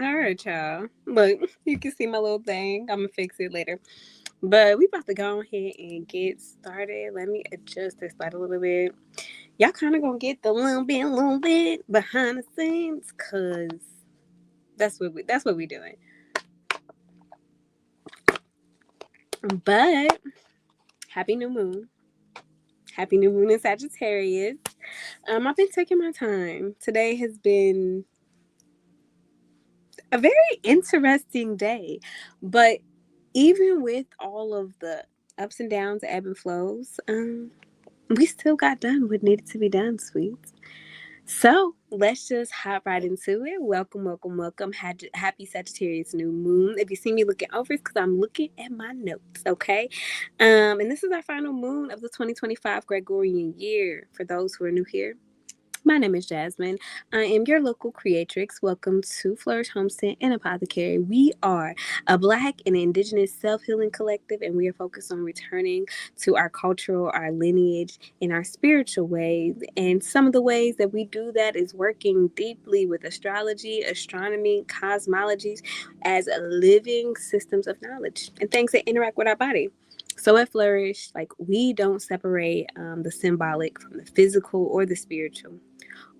All right, y'all. Look, you can see my little thing. I'm gonna fix it later. But we about to go ahead and get started. Let me adjust this light a little bit. Y'all kind of gonna get the little bit behind the scenes, cause that's what we doing. But happy new moon. Happy new moon in Sagittarius. I've been taking my time. Today has been a very interesting day. But even with all of the ups and downs, ebb and flows, we still got done what needed to be done, sweets. So let's just hop right into it. Welcome, welcome, welcome. Happy Sagittarius New Moon. If you see me looking over, it's because I'm looking at my notes, okay? And this is our final moon of the 2025 Gregorian year. For those who are new here, my name is Jasmine. I am your local creatrix. Welcome to Flourish Homestead and Apothecary. We are a Black and Indigenous self healing collective, and we are focused on returning to our cultural, our lineage, and our spiritual ways. And some of the ways that we do that is working deeply with astrology, astronomy, cosmologies as living systems of knowledge and things that interact with our body. So at Flourish, like we don't separate the symbolic from the physical or the spiritual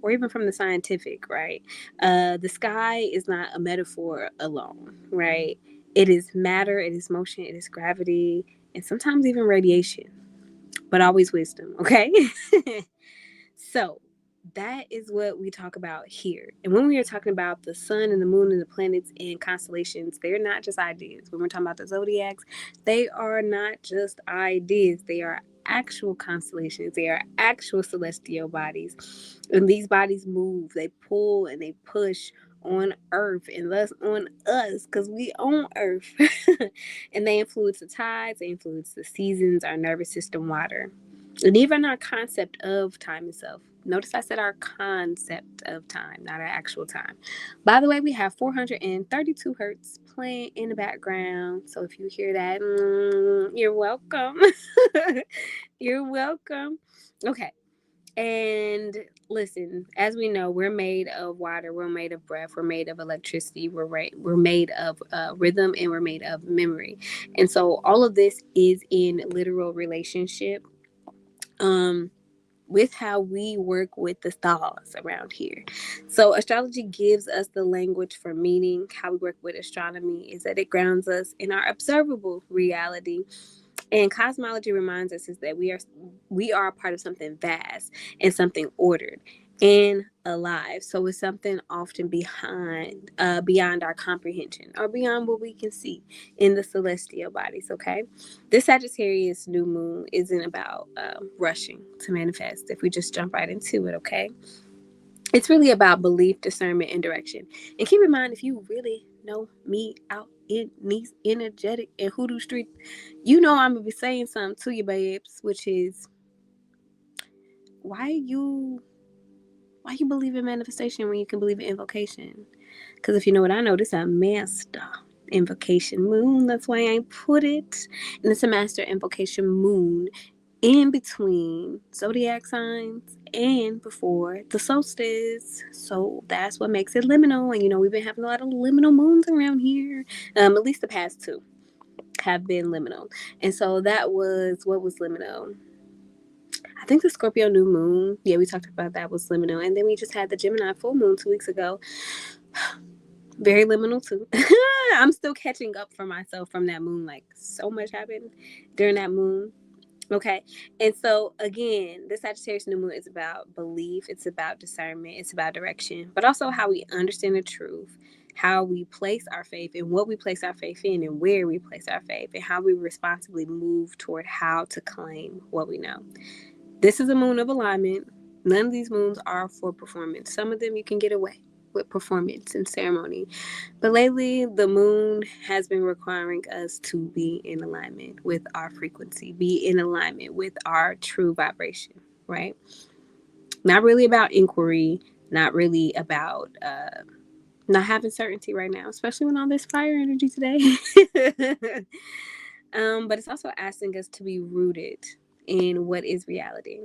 or even from the scientific, right? The sky is not a metaphor alone, right? It is matter, it is motion, it is gravity, and sometimes even radiation, but always wisdom, okay? So that is what we talk about here. And when we are talking about the sun and the moon and the planets and constellations, they're not just ideas. When we're talking about the zodiacs, they are not just ideas, they are actual constellations, they are actual celestial bodies. And these bodies move, they pull and they push on earth and thus on us because we own earth. And they influence the tides, they influence the seasons, our nervous system, water, and even our concept of time itself. Notice I said our concept of time, not our actual time. By the way, we have 432 hertz playing in the background. So if you hear that, you're welcome. You're welcome. Okay. And listen, as we know, we're made of water, we're made of breath, we're made of electricity, we're made of rhythm, and we're made of memory. And so all of this is in literal relationship um with how we work with the stars around here. So astrology gives us the language for meaning. How we work with astronomy is that it grounds us in our observable reality. And cosmology reminds us is that we are a part of something vast and something ordered and alive. So it's something often beyond our comprehension or beyond what we can see in the celestial bodies. Okay, this Sagittarius new moon isn't about rushing to manifest. If we just jump right into it, okay, it's really about belief, discernment, and direction. And keep in mind, if you really know me out in these energetic and hoodoo streets, you know I'm gonna be saying something to you, babes, which is why you believe in manifestation when you can believe in invocation. Because if you know what I know, this is a master invocation moon. That's why I put it. And it's a master invocation moon in between zodiac signs and before the solstice. So that's what makes it liminal. And you know, we've been having a lot of liminal moons around here. At least the past two have been liminal. And so that was what was liminal. I think the Scorpio new moon, yeah, we talked about that, was liminal. And then we just had the Gemini full moon 2 weeks ago. Very liminal too. I'm still catching up for myself from that moon. Like so much happened during that moon. Okay. And so again, the Sagittarius new moon is about belief, it's about discernment, it's about direction, but also how we understand the truth, how we place our faith and what we place our faith in and where we place our faith and how we responsibly move toward how to claim what we know. This is a moon of alignment. None of these moons are for performance. Some of them you can get away with performance and ceremony. But lately, the moon has been requiring us to be in alignment with our frequency, be in alignment with our true vibration, right? Not really about inquiry, not really about not having certainty right now, especially when all this fire energy today. But it's also asking us to be rooted in what is reality.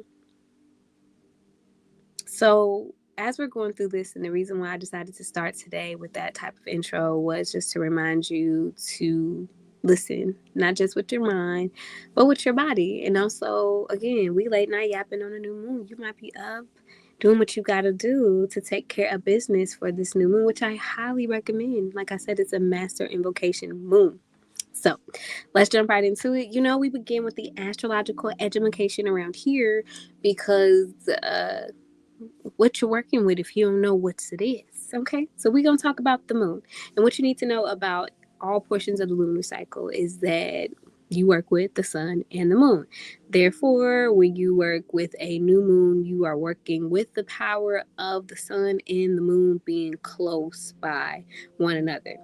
So as we're going through this, and the reason why I decided to start today with that type of intro was just to remind you to listen, not just with your mind, but with your body. And also, again, we late night yapping on a new moon. You might be up doing what you got to do to take care of business for this new moon, which I highly recommend. Like I said, it's a Master Invocation moon. So let's jump right into it. You know, we begin with the astrological education around here because what you're working with if you don't know what it is. Okay, so we're going to talk about the moon. And what you need to know about all portions of the lunar cycle is that you work with the sun and the moon. Therefore, when you work with a new moon, you are working with the power of the sun and the moon being close by one another.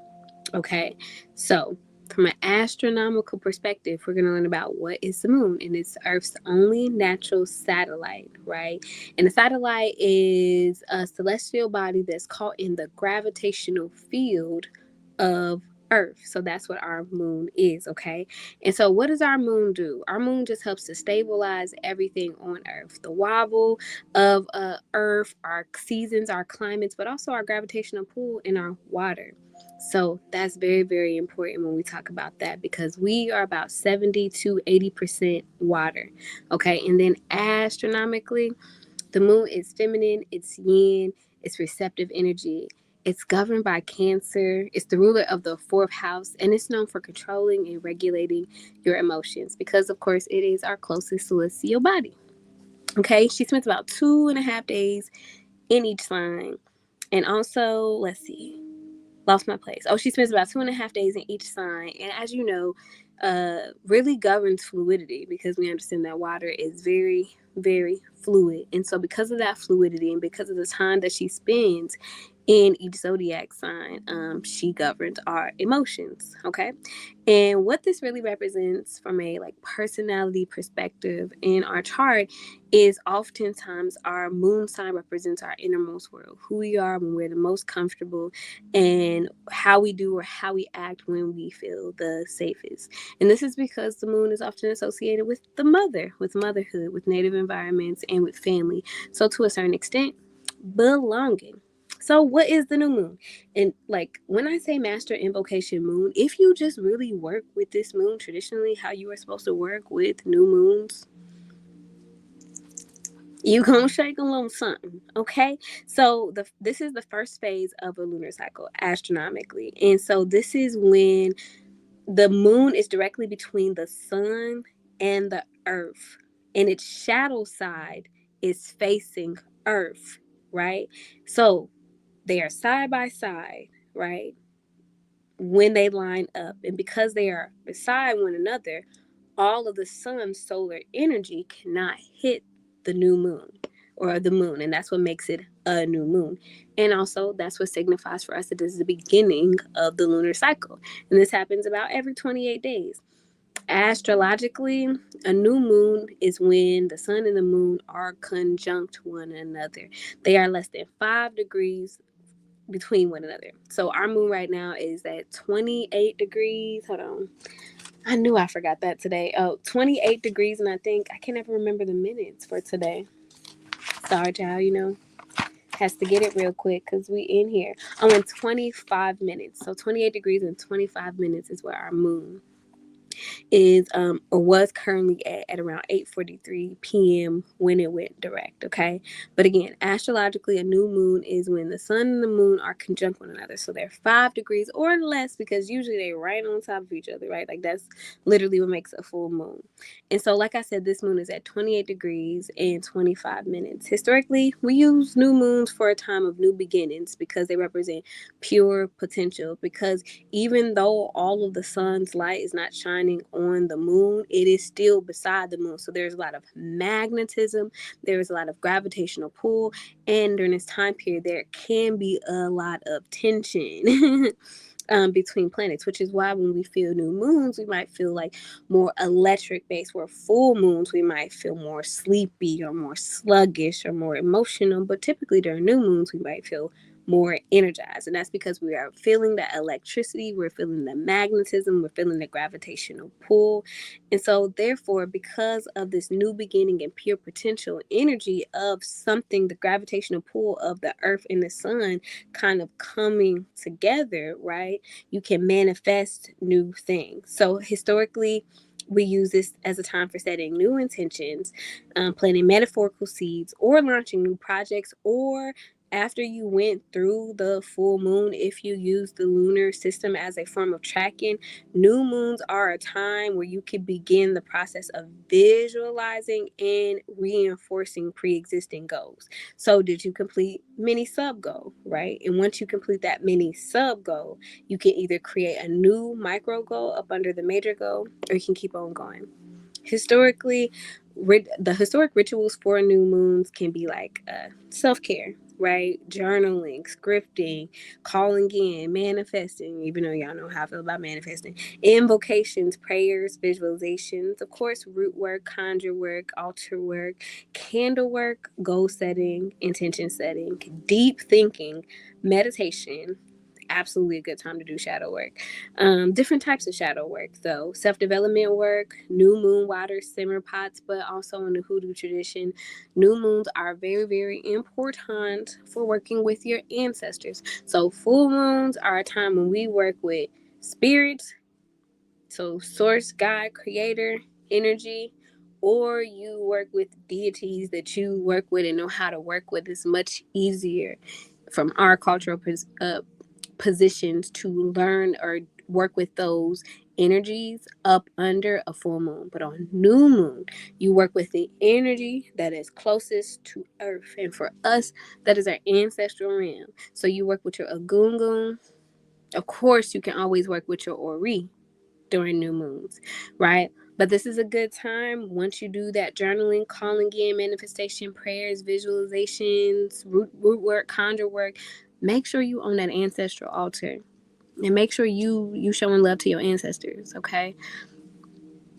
Okay, so from an astronomical perspective, we're going to learn about what is the moon, and it's Earth's only natural satellite, right? And the satellite is a celestial body that's caught in the gravitational field of Earth. So that's what our moon is, okay? And so what does our moon do? Our moon just helps to stabilize everything on Earth. The wobble of Earth, our seasons, our climates, but also our gravitational pull in our water. So that's very, very important when we talk about that because we are about 70 to 80% water. Okay. And then astronomically, the moon is feminine, it's yin, it's receptive energy. It's governed by Cancer. It's the ruler of the fourth house, and it's known for controlling and regulating your emotions because, of course, it is our closest celestial body. Okay. She spends about 2.5 days in each sign. And also, let's see, lost my place. Oh, she spends about 2.5 days in each sign. And as you know, really governs fluidity because we understand that water is very, very fluid. And so, because of that fluidity and because of the time that she spends in each zodiac sign, she governs our emotions. Okay. And what this really represents from a like personality perspective in our chart is oftentimes our moon sign represents our innermost world, who we are when we're the most comfortable, and how we do or how we act when we feel the safest. And this is because the moon is often associated with the mother, with motherhood, with native environments, and with family. So, to a certain extent, belonging. So, what is the new moon? And like when I say master invocation moon, if you just really work with this moon traditionally, how you are supposed to work with new moons, you gonna shake a little something, okay? So this is the first phase of a lunar cycle astronomically, and so this is when the moon is directly between the sun and the earth, and its shadow side is facing earth, right? So they are side by side, right? When they line up, and because they are beside one another, all of the sun's solar energy cannot hit the new moon or the moon, and that's what makes it a new moon. And also that's what signifies for us that this is the beginning of the lunar cycle, and this happens about every 28 days. Astrologically, a new moon is when the sun and the moon are conjunct one another. They are less than 5 degrees between one another. So our moon right now is at 28 degrees. Hold on. I knew I forgot that today. Oh, 28 degrees, and I think I can't ever remember the minutes for today. Sorry, child, has to get it real quick because we in here. I'm in 25 minutes. So 28 degrees and 25 minutes is where our moon is or was currently at around 8:43 p.m. when it went direct. Okay, but again, astrologically, a new moon is when the sun and the moon are conjunct one another, so they're 5 degrees or less because usually they're right on top of each other, right? Like that's literally what makes a full moon. And so, like I said, this moon is at 28 degrees and 25 minutes. Historically, we use new moons for a time of new beginnings because they represent pure potential. Because even though all of the sun's light is not shining on the moon, it is still beside the moon. So there's a lot of magnetism, there's a lot of gravitational pull, and during this time period, there can be a lot of tension. Between planets, which is why when we feel new moons, we might feel like more electric based, where full moons, we might feel more sleepy or more sluggish or more emotional. But typically during new moons, we might feel more energized. And that's because we are feeling that electricity, we're feeling the magnetism, we're feeling the gravitational pull. And so, therefore, because of this new beginning and pure potential energy of something, the gravitational pull of the earth and the sun kind of coming together, right? You can manifest new things. So, historically, we use this as a time for setting new intentions, planting metaphorical seeds, or launching new projects, or after you went through the full moon, if you use the lunar system as a form of tracking, new moons are a time where you can begin the process of visualizing and reinforcing pre-existing goals. So did you complete mini sub goal, right? And once you complete that mini sub goal, you can either create a new micro goal up under the major goal, or you can keep on going. Historically, the historic rituals for new moons can be like self-care, right? Journaling, scripting, calling in, manifesting, even though y'all know how I feel about manifesting, invocations, prayers, visualizations, of course, root work, conjure work, altar work, candle work, goal setting, intention setting, deep thinking, meditation. Absolutely a good time to do shadow work. Different types of shadow work, though: self-development work, new moon water simmer pots, but also in the hoodoo tradition, new moons are very, very important for working with your ancestors. So full moons are a time when we work with spirits, so source, God, creator, energy, or you work with deities that you work with and know how to work with. Is much easier from our cultural positions to learn or work with those energies up under a full moon. But on new moon, you work with the energy that is closest to earth. And for us, that is our ancestral realm. So you work with your agungun. Of course, you can always work with your ori during new moons, right? But this is a good time once you do that journaling, calling in, manifestation, prayers, visualizations, root work, conjure work. Make sure you own that ancestral altar, and make sure you showing love to your ancestors. Okay.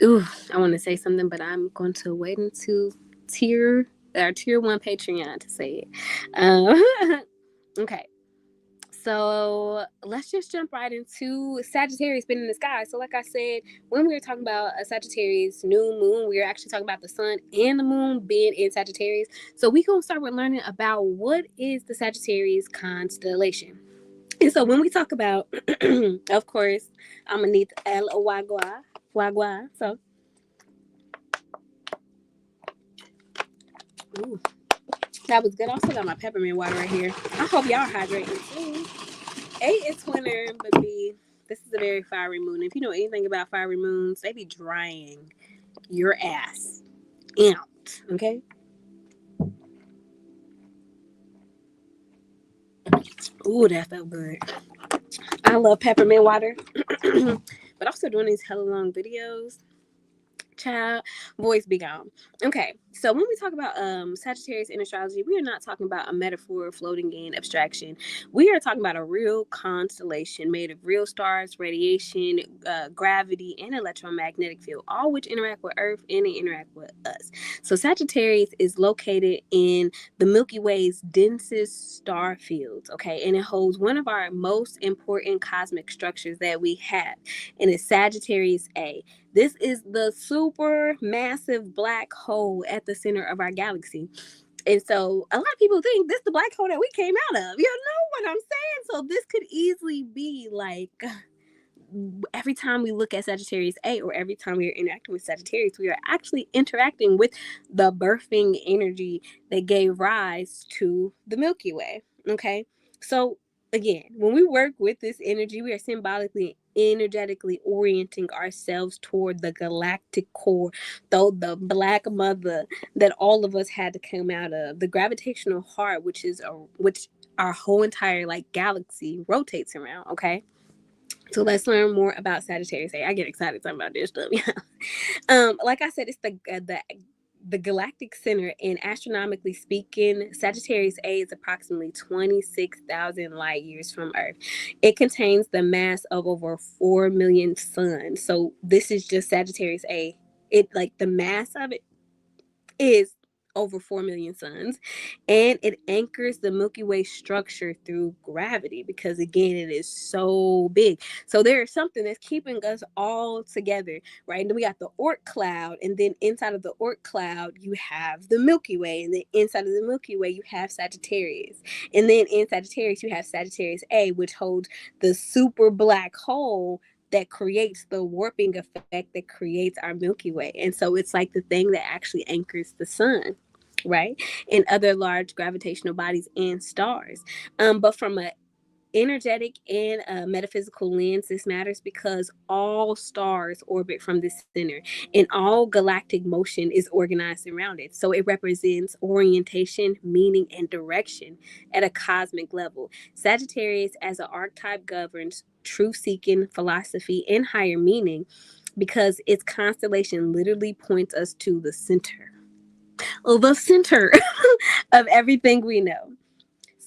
Ooh, I want to say something, but I'm going to wait until tier 1 Patreon to say it. Okay. So let's just jump right into Sagittarius being in the sky. So, like I said, when we were talking about a Sagittarius new moon, we were actually talking about the sun and the moon being in Sagittarius. So we're going to start with learning about what is the Sagittarius constellation. And so when we talk about, of course, I'm going to need the L-O-Y-Gua. Wagua. So, ooh, that was good. I also got my peppermint water right here. I hope y'all hydrating too. A, it's winter, but B, this is a very fiery moon. If you know anything about fiery moons, they be drying your ass out, okay? Ooh, that felt good. I love peppermint water, but also doing these hella long videos. Child, voice be gone. Okay, so when we talk about Sagittarius in astrology, we are not talking about a metaphor floating in abstraction. We are talking about a real constellation made of real stars, radiation, gravity, and electromagnetic field, all which interact with Earth and they interact with us. So Sagittarius is located in the Milky Way's densest star fields, okay, and it holds one of our most important cosmic structures that we have, and it's Sagittarius A. This is the super massive black hole at the center of our galaxy. And so a lot of people think this is the black hole that we came out of. You know what I'm saying? So this could easily be like every time we look at Sagittarius A, or every time we are interacting with Sagittarius, we are actually interacting with the birthing energy that gave rise to the Milky Way. Okay. So again, when we work with this energy, we are symbolically, energetically orienting ourselves toward the galactic core, though the black mother that all of us had to come out of, the gravitational heart, which our whole entire like galaxy rotates around. Okay. So let's learn more about Sagittarius A. I get excited talking about this stuff. Like I said, it's the galactic center, and astronomically speaking, Sagittarius A is approximately 26,000 light years from Earth. It contains the mass of over 4 million suns. So this is just Sagittarius A. It like the mass of it is over 4 million suns, and it anchors the Milky Way structure through gravity because, again, it is so big. So there is something that's keeping us all together, right? And then we got the Oort cloud, and then inside of the Oort cloud, you have the Milky Way, and then inside of the Milky Way, you have Sagittarius. And then in Sagittarius, you have Sagittarius A, which holds the super black hole that creates the warping effect that creates our Milky Way. And so it's like the thing that actually anchors the sun, right? And other large gravitational bodies and stars. But from a energetic and metaphysical lens, this matters because all stars orbit from the center and all galactic motion is organized around it. So it represents orientation, meaning, and direction at a cosmic level. Sagittarius as an archetype governs truth seeking, philosophy, and higher meaning because its constellation literally points us to the center of everything we know.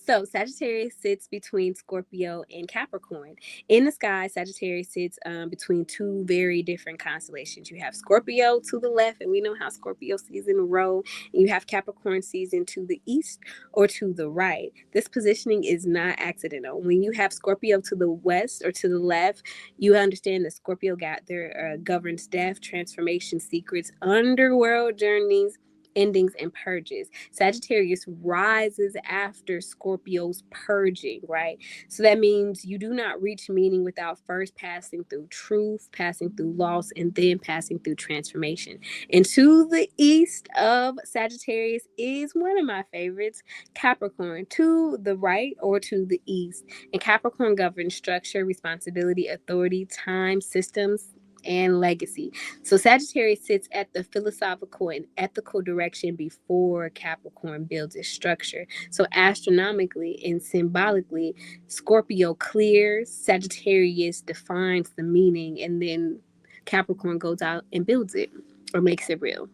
So Sagittarius sits between Scorpio and Capricorn. In the sky, Sagittarius sits between two very different constellations. You have Scorpio to the left, and we know how Scorpio sees in a row. And you have Capricorn season to the east or to the right. This positioning is not accidental. When you have Scorpio to the west or to the left, you understand that Scorpio got their governs death, transformation, secrets, underworld journeys, endings, and purges. Sagittarius rises after Scorpio's purging, right? So that means you do not reach meaning without first passing through truth, passing through loss, and then passing through transformation. And to the east of Sagittarius is one of my favorites, Capricorn, to the right or to the east. And Capricorn governs structure, responsibility, authority, time, systems, and legacy. So Sagittarius sits at the philosophical and ethical direction before Capricorn builds its structure. So astronomically and symbolically, Scorpio clears, Sagittarius defines the meaning, and then Capricorn goes out and builds it or makes it real.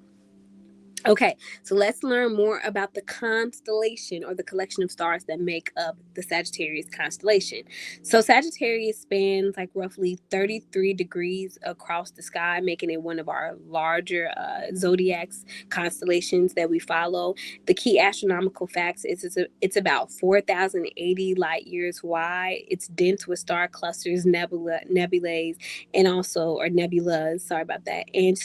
Okay, so let's learn more about the constellation or the collection of stars that make up the Sagittarius constellation. So, Sagittarius spans like roughly 33 degrees across the sky, making it one of our larger zodiacs constellations that we follow. The key astronomical facts is it's about 4,080 light years wide. It's dense with star clusters, nebulae, and also, or nebulas, sorry about that, and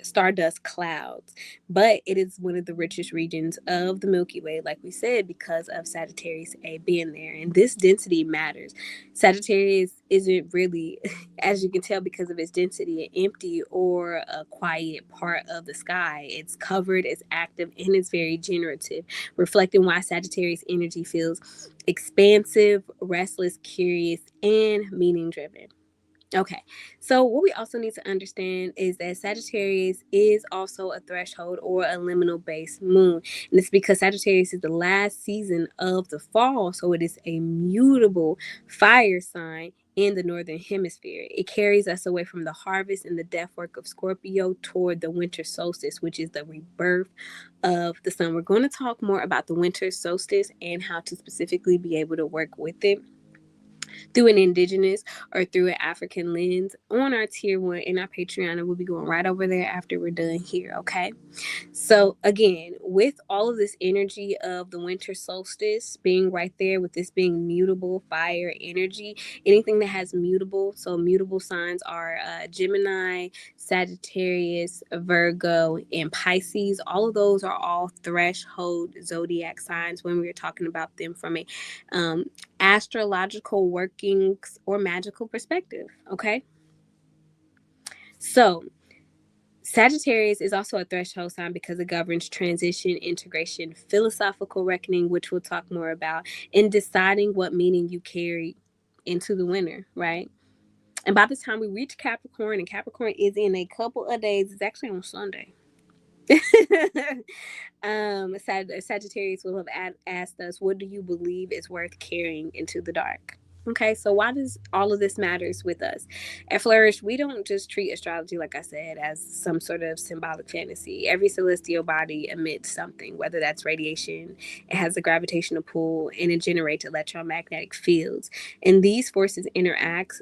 stardust clouds, but it is one of the richest regions of the Milky Way, like we said, because of Sagittarius A being there. And this density matters. Sagittarius isn't really, as you can tell, because of its density, an empty or a quiet part of the sky. It's covered, it's active, and it's very generative, reflecting why Sagittarius energy feels expansive, restless, curious, and meaning driven. Okay, so what we also need to understand is that Sagittarius is also a threshold or a liminal based moon. And it's because Sagittarius is the last season of the fall, so it is a mutable fire sign in the northern hemisphere. It carries us away from the harvest and the death work of Scorpio toward the winter solstice, which is the rebirth of the sun. We're going to talk more about the winter solstice and how to specifically be able to work with it through an indigenous or through an African lens on our tier one in our Patreon. And we'll be going right over there after we're done here, okay? So again, with all of this energy of the winter solstice being right there, with this being mutable fire energy, anything that has mutable, so mutable signs are Gemini, Sagittarius, Virgo, and Pisces. All of those are all threshold zodiac signs when we're talking about them from a um, astrological workings or magical perspective, okay? So Sagittarius is also a threshold sign because it governs transition, integration, philosophical reckoning, which we'll talk more about, and deciding what meaning you carry into the winter, right? And by the time we reach Capricorn, and Capricorn is in a couple of days, it's actually on Sunday. Sagittarius will have asked us, what do you believe is worth carrying into the dark? Okay, so why does all of this matters with us? At Flourish, we don't just treat astrology, like I said, as some sort of symbolic fantasy. Every celestial body emits something, whether that's radiation, it has a gravitational pull, and it generates electromagnetic fields. And these forces interact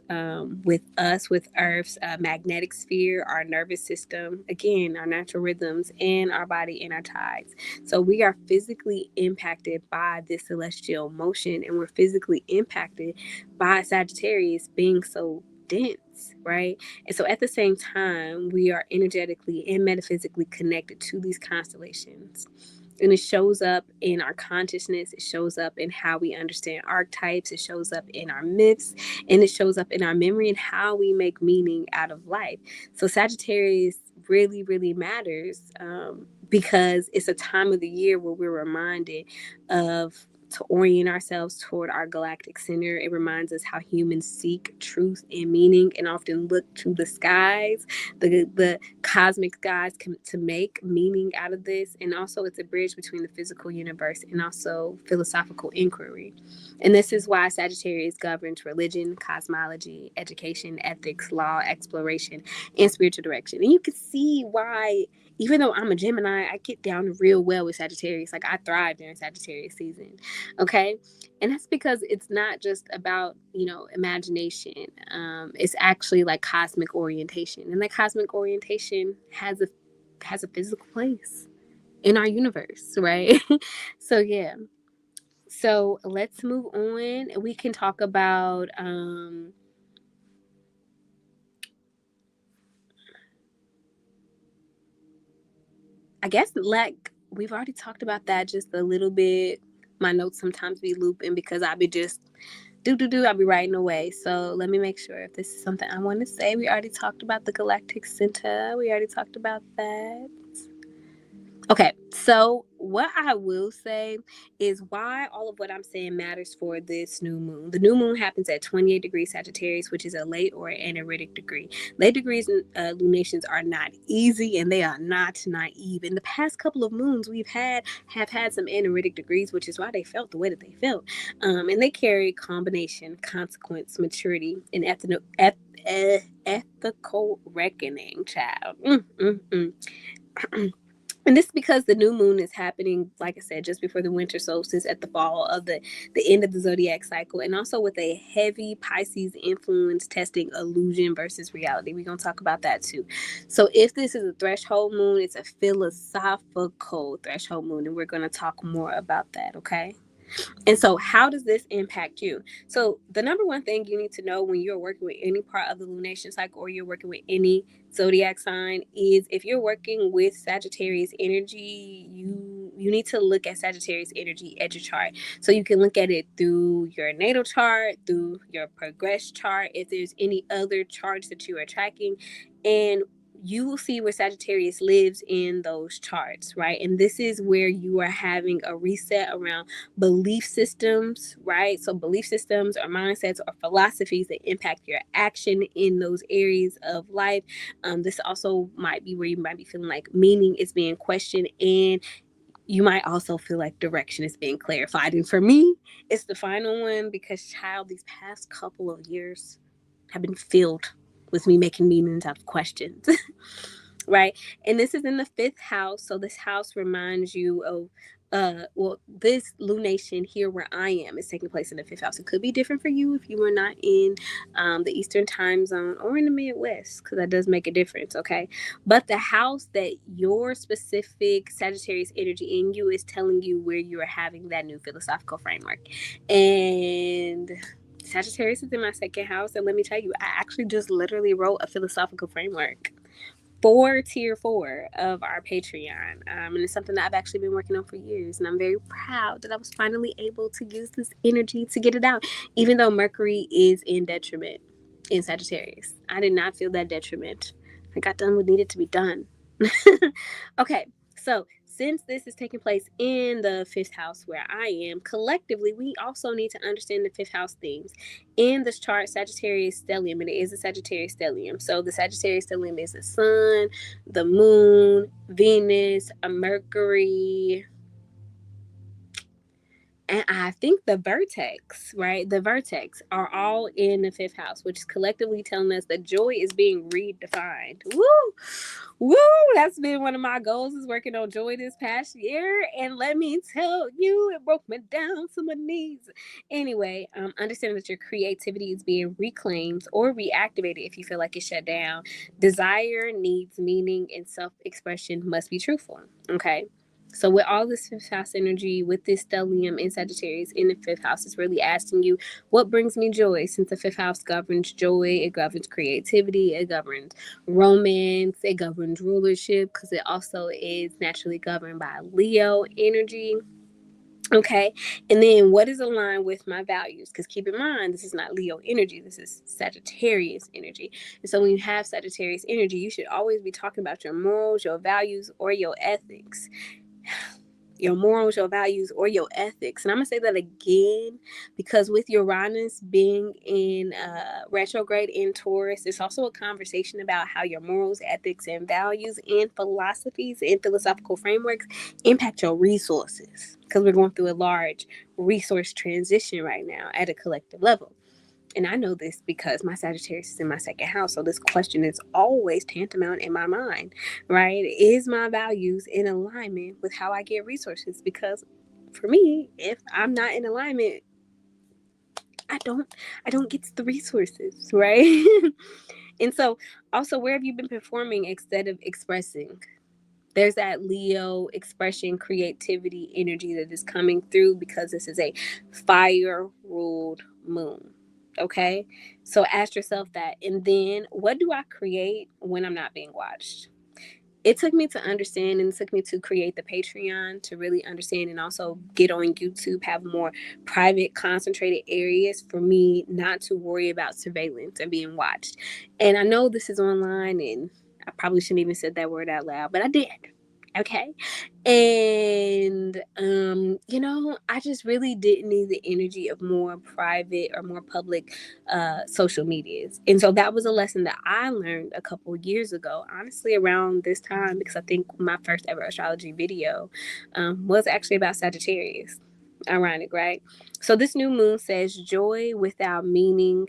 with us, with Earth's magnetic sphere, our nervous system, again, our natural rhythms, and our body and our tides. So we are physically impacted by this celestial motion, and we're physically impacted by Sagittarius being so dense, right? And so at the same time, we are energetically and metaphysically connected to these constellations. And it shows up in our consciousness, it shows up in how we understand archetypes, it shows up in our myths, and it shows up in our memory and how we make meaning out of life. So Sagittarius really, really matters because it's a time of the year where we're reminded of to orient ourselves toward our galactic center. It reminds us how humans seek truth and meaning and often look to the skies, the cosmic skies, to make meaning out of this. And also, it's a bridge between the physical universe and also philosophical inquiry. And this is why Sagittarius governs religion, cosmology, education, ethics, law, exploration, and spiritual direction. And you can see why, even though I'm a Gemini, I get down real well with Sagittarius. Like, I thrive during Sagittarius season. Okay. And that's because it's not just about, imagination. It's actually like cosmic orientation. And that cosmic orientation has a physical place in our universe, right? So yeah. So let's move on. We can talk about I guess, like, we've already talked about that just a little bit. My notes sometimes be looping because I be just I'll be writing away. So let me make sure if this is something I want to say. We already talked about the galactic center. We already talked about that. Okay, so what I will say is why all of what I'm saying matters for this new moon. The new moon happens at 28 degrees Sagittarius, which is a late or an anaritic degree. Late degrees lunations are not easy, and they are not naive. In the past couple of moons, have had some anaritic degrees, which is why they felt the way that they felt. And they carry combination, consequence, maturity, and ethical reckoning, child. And this is because the new moon is happening, like I said, just before the winter solstice at the fall of the end of the zodiac cycle, and also with a heavy Pisces influence testing illusion versus reality. We're going to talk about that too. So if this is a threshold moon, it's a philosophical threshold moon, and we're going to talk more about that, okay? And so, how does this impact you? So, the number one thing you need to know when you're working with any part of the lunation cycle or you're working with any zodiac sign is if you're working with Sagittarius energy, you need to look at Sagittarius energy at your chart. So you can look at it through your natal chart, through your progress chart, if there's any other charts that you are tracking, and you will see where Sagittarius lives in those charts, right? And this is where you are having a reset around belief systems, right? So belief systems or mindsets or philosophies that impact your action in those areas of life. This also might be where you might be feeling like meaning is being questioned, and you might also feel like direction is being clarified. And for me, it's the final one because, child, these past couple of years have been filled with me making meanings out of questions. Right? And this is in the fifth house. So this house reminds you of this lunation here where I am is taking place in the fifth house. It could be different for you if you are not in the Eastern time zone or in the Midwest, because that does make a difference, okay? But the house that your specific Sagittarius energy in you is telling you where you are having that new philosophical framework. And Sagittarius is in my second house, and let me tell you, I actually just literally wrote a philosophical framework for tier 4 of our Patreon. And it's something that I've actually been working on for years. And I'm very proud that I was finally able to use this energy to get it out, even though Mercury is in detriment in Sagittarius. I did not feel that detriment. I got done what needed to be done. Okay, so since this is taking place in the fifth house where I am, collectively, we also need to understand the fifth house themes. In this chart, Sagittarius stellium, and it is a Sagittarius stellium. So the Sagittarius stellium is the sun, the moon, Venus, a Mercury, and I think the vertex, right? The vertex are all in the fifth house, which is collectively telling us that joy is being redefined. Woo! Woo! That's been one of my goals, is working on joy this past year. And let me tell you, it broke me down to my knees. Anyway, understand that your creativity is being reclaimed or reactivated if you feel like it's shut down. Desire, needs, meaning, and self expression must be truthful. Okay. So with all this fifth house energy, with this stellium in Sagittarius in the fifth house, it's really asking you, what brings me joy? Since the fifth house governs joy, it governs creativity, it governs romance, it governs rulership, because it also is naturally governed by Leo energy. Okay. And then what is aligned with my values? Because keep in mind, this is not Leo energy, this is Sagittarius energy. And so when you have Sagittarius energy, you should always be talking about your morals, your values, or your ethics. Your morals, your values, or your ethics. And I'm going to say that again, because with Uranus being in retrograde in Taurus, there's also a conversation about how your morals, ethics, and values and philosophies and philosophical frameworks impact your resources. Because we're going through a large resource transition right now at a collective level. And I know this because my Sagittarius is in my second house. So this question is always tantamount in my mind, right? Is my values in alignment with how I get resources? Because for me, if I'm not in alignment, I don't get the resources, right? And so also, where have you been performing instead of expressing? There's that Leo expression, creativity energy that is coming through, because this is a fire ruled moon. Okay. So ask yourself that. And then, what do I create when I'm not being watched? It took me to understand, and it took me to create the Patreon to really understand, and also get on YouTube, have more private, concentrated areas for me not to worry about surveillance and being watched. And I know this is online, and I probably shouldn't even said that word out loud, but I did. Okay. And I just really didn't need the energy of more private or more public social medias. And so that was a lesson that I learned a couple years ago, honestly, around this time, because I think my first ever astrology video was actually about Sagittarius. Ironic, right? So this new moon says joy without meaning,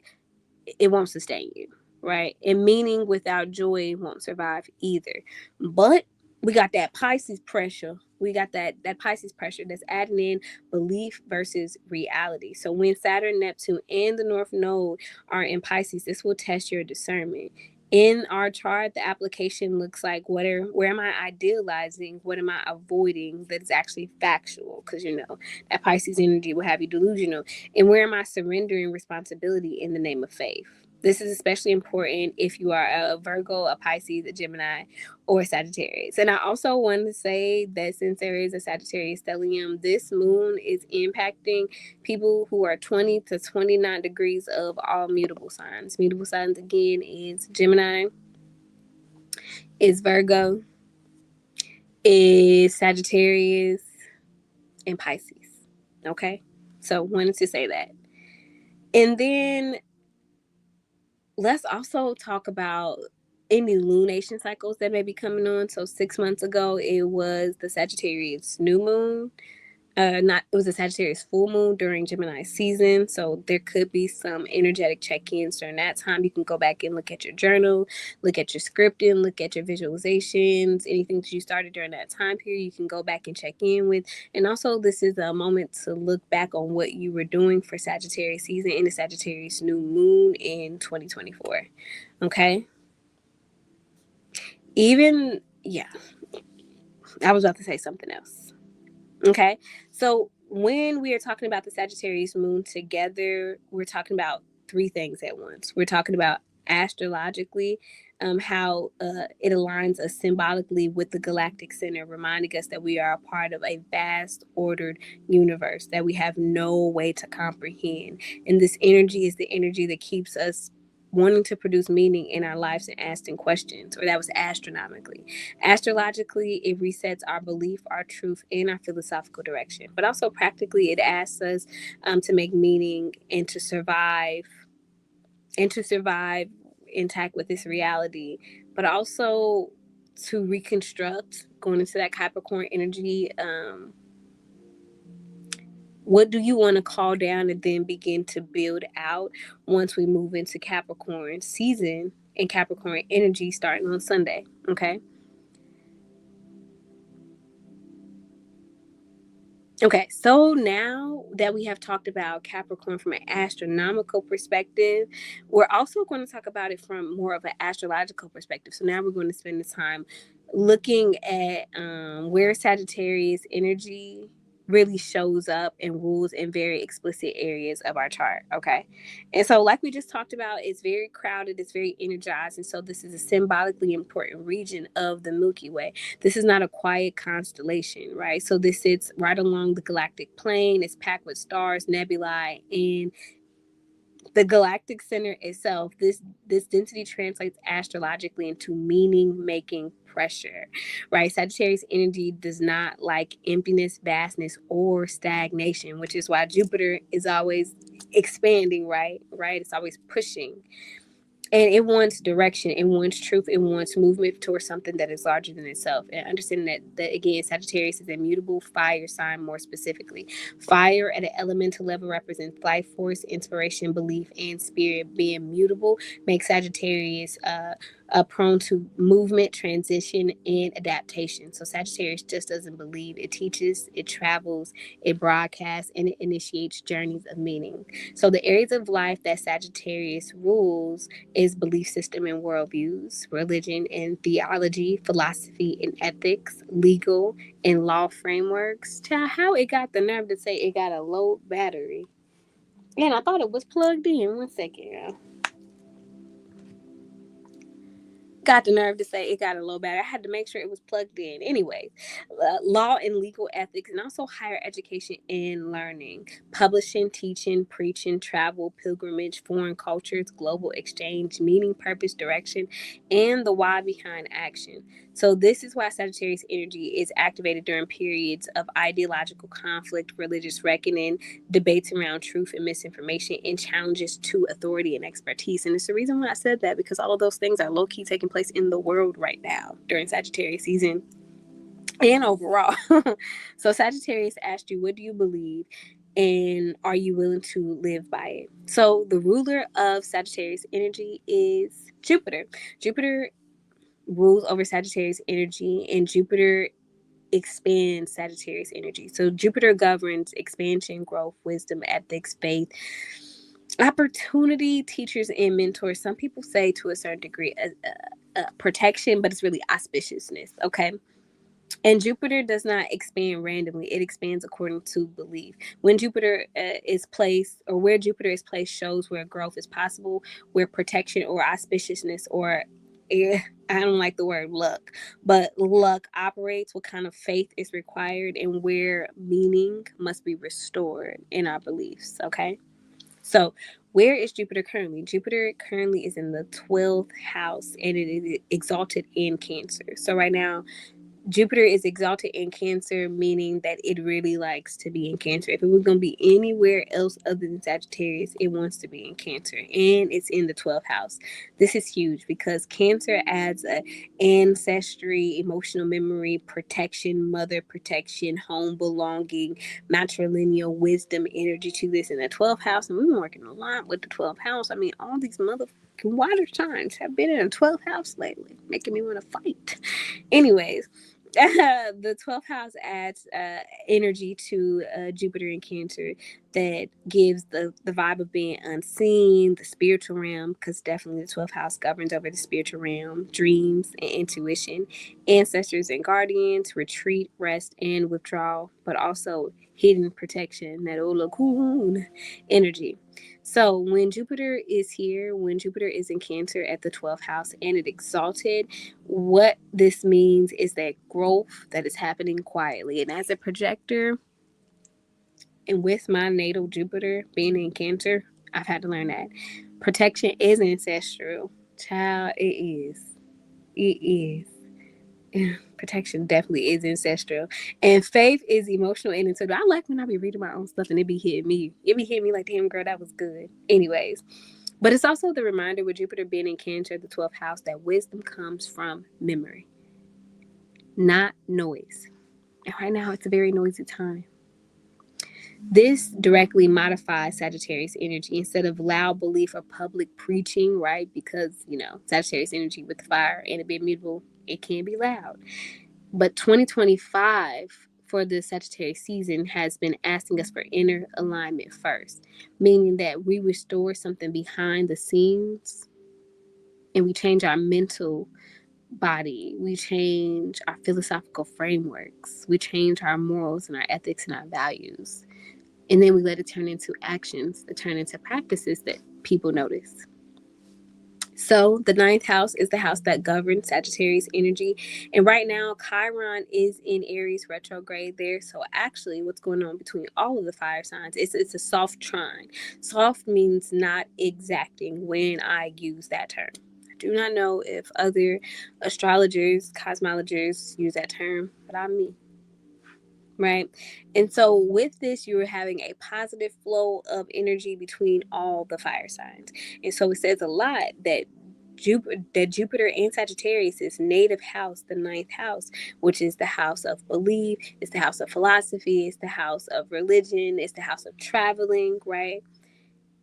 it won't sustain you, right? And meaning without joy won't survive either. But we got that Pisces pressure. We got that Pisces pressure that's adding in belief versus reality. So when Saturn, Neptune, and the North Node are in Pisces, this will test your discernment. In our chart, the application looks like, where am I idealizing? What am I avoiding that is actually factual? Because that Pisces energy will have you delusional. And where am I surrendering responsibility in the name of faith? This is especially important if you are a Virgo, a Pisces, a Gemini, or a Sagittarius. And I also want to say that since there is a Sagittarius stellium, this moon is impacting people who are 20 to 29 degrees of all mutable signs. Mutable signs, again, is Gemini, is Virgo, is Sagittarius, and Pisces. Okay? So wanted to say that. And then let's also talk about any lunation cycles that may be coming on. So 6 months ago, it was the Sagittarius New Moon. Not It was a Sagittarius full moon during Gemini season. So there could be some energetic check-ins during that time. You can go back and look at your journal, look at your scripting, look at your visualizations, anything that you started during that time period, you can go back and check in with. And also, this is a moment to look back on what you were doing for Sagittarius season in the Sagittarius New Moon in 2024. Okay? I was about to say something else. Okay. So when we are talking about the Sagittarius moon together, we're talking about three things at once. We're talking about astrologically, how it aligns us symbolically with the galactic center, reminding us that we are a part of a vast, ordered universe that we have no way to comprehend. And this energy is the energy that keeps us wanting to produce meaning in our lives and asking questions, or that was astronomically. Astrologically, it resets our belief, our truth, and our philosophical direction. But also practically, it asks us to make meaning and to survive intact with this reality, but also to reconstruct, going into that Capricorn energy, What do you want to call down and then begin to build out once we move into Capricorn season and Capricorn energy starting on Sunday? Okay. Okay, so now that we have talked about Capricorn from an astronomical perspective, we're also going to talk about it from more of an astrological perspective. So now we're going to spend the time looking at where Sagittarius energy really shows up and rules in very explicit areas of our chart. Okay, and so like we just talked about, it's very crowded, it's very energized, and so this is a symbolically important region of the Milky Way. This is not a quiet constellation, right? So this sits right along the galactic plane. It's packed with stars, nebulae, and the galactic center itself. This density translates astrologically into meaning making pressure, right? Sagittarius energy does not like emptiness, vastness, or stagnation, which is why Jupiter is always expanding, right? It's always pushing, and it wants direction, it wants truth, it wants movement towards something that is larger than itself. And understanding that again, Sagittarius is a mutable fire sign. More specifically, fire at an elemental level represents life force, inspiration, belief, and spirit. Being mutable makes Sagittarius prone to movement, transition, and adaptation. So Sagittarius just doesn't believe, it teaches, it travels, it broadcasts, and it initiates journeys of meaning. So the areas of life that Sagittarius rules is belief system and worldviews, religion and theology, philosophy and ethics, legal and law frameworks. Child, how it got the nerve to say it got a low battery. And I thought it was plugged in. 1 second, y'all. Got the nerve to say it got a low battery. I had to make sure it was plugged in. Anyways, law and legal ethics, and also higher education and learning, publishing, teaching, preaching, travel, pilgrimage, foreign cultures, global exchange, meaning, purpose, direction, and the why behind action. So this is why Sagittarius energy is activated during periods of ideological conflict, religious reckoning, debates around truth and misinformation, and challenges to authority and expertise. And it's the reason why I said that, because all of those things are low-key taking place in the world right now during Sagittarius season and overall. So Sagittarius asked you, what do you believe? And are you willing to live by it? So the ruler of Sagittarius energy is Jupiter. Jupiter rules over Sagittarius energy, and Jupiter expands Sagittarius energy. So Jupiter governs expansion, growth, wisdom, ethics, faith, opportunity, teachers, and mentors. Some people say to a certain degree protection, but it's really auspiciousness. Okay. And Jupiter does not expand randomly. It expands according to belief. When Jupiter is placed, or where Jupiter is placed, shows where growth is possible, where protection or auspiciousness, or I don't like the word luck, but luck operates, what kind of faith is required, and where meaning must be restored in our beliefs. Okay. So, where is Jupiter currently? Jupiter currently is in the 12th house, and it is exalted in Cancer. So, right now, Jupiter is exalted in Cancer, meaning that it really likes to be in Cancer. If it was going to be anywhere else other than Sagittarius, it wants to be in Cancer, and it's in the 12th house. This is huge because Cancer adds a ancestry, emotional memory, protection, mother protection, home belonging, matrilineal wisdom energy to this in the 12th house. And we've been working a lot with the 12th house. I mean, all these motherfucking water signs have been in the 12th house lately, making me want to fight. Anyways, the 12th house adds energy to Jupiter in Cancer that gives the vibe of being unseen, the spiritual realm, because definitely the 12th house governs over the spiritual realm, dreams and intuition, ancestors and guardians, retreat, rest, and withdrawal, but also hidden protection, that Olakun energy. So when Jupiter is here, when Jupiter is in Cancer at the 12th house and it exalted, what this means is that growth that is happening quietly. And as a projector, and with my natal Jupiter being in Cancer, I've had to learn that protection is ancestral. Child, it is. It is. Protection definitely is ancestral, and faith is emotional and intuitive. I like when I be reading my own stuff and it be hitting me. It be hitting me like, damn girl, that was good. Anyways, but it's also the reminder with Jupiter being in Cancer, the 12th house, that wisdom comes from memory, not noise. And right now, it's a very noisy time. This directly modifies Sagittarius energy instead of loud belief or public preaching, right? Because, Sagittarius energy with fire and it being mutable, it can be loud. But 2025 for the Sagittarius season has been asking us for inner alignment first, meaning that we restore something behind the scenes and we change our mental body, we change our philosophical frameworks, we change our morals and our ethics and our values. And then we let it turn into actions that turn into practices that people notice. So the ninth house is the house that governs Sagittarius energy. And right now, Chiron is in Aries retrograde there. So actually what's going on between all of the fire signs, it's a soft trine. Soft means not exacting when I use that term. I do not know if other astrologers, cosmologists use that term, but I'm me. Right. And so with this, you're having a positive flow of energy between all the fire signs. And so it says a lot that Jupiter and Sagittarius is native house, the ninth house, which is the house of belief, it's the house of philosophy, it's the house of religion, it's the house of traveling, right?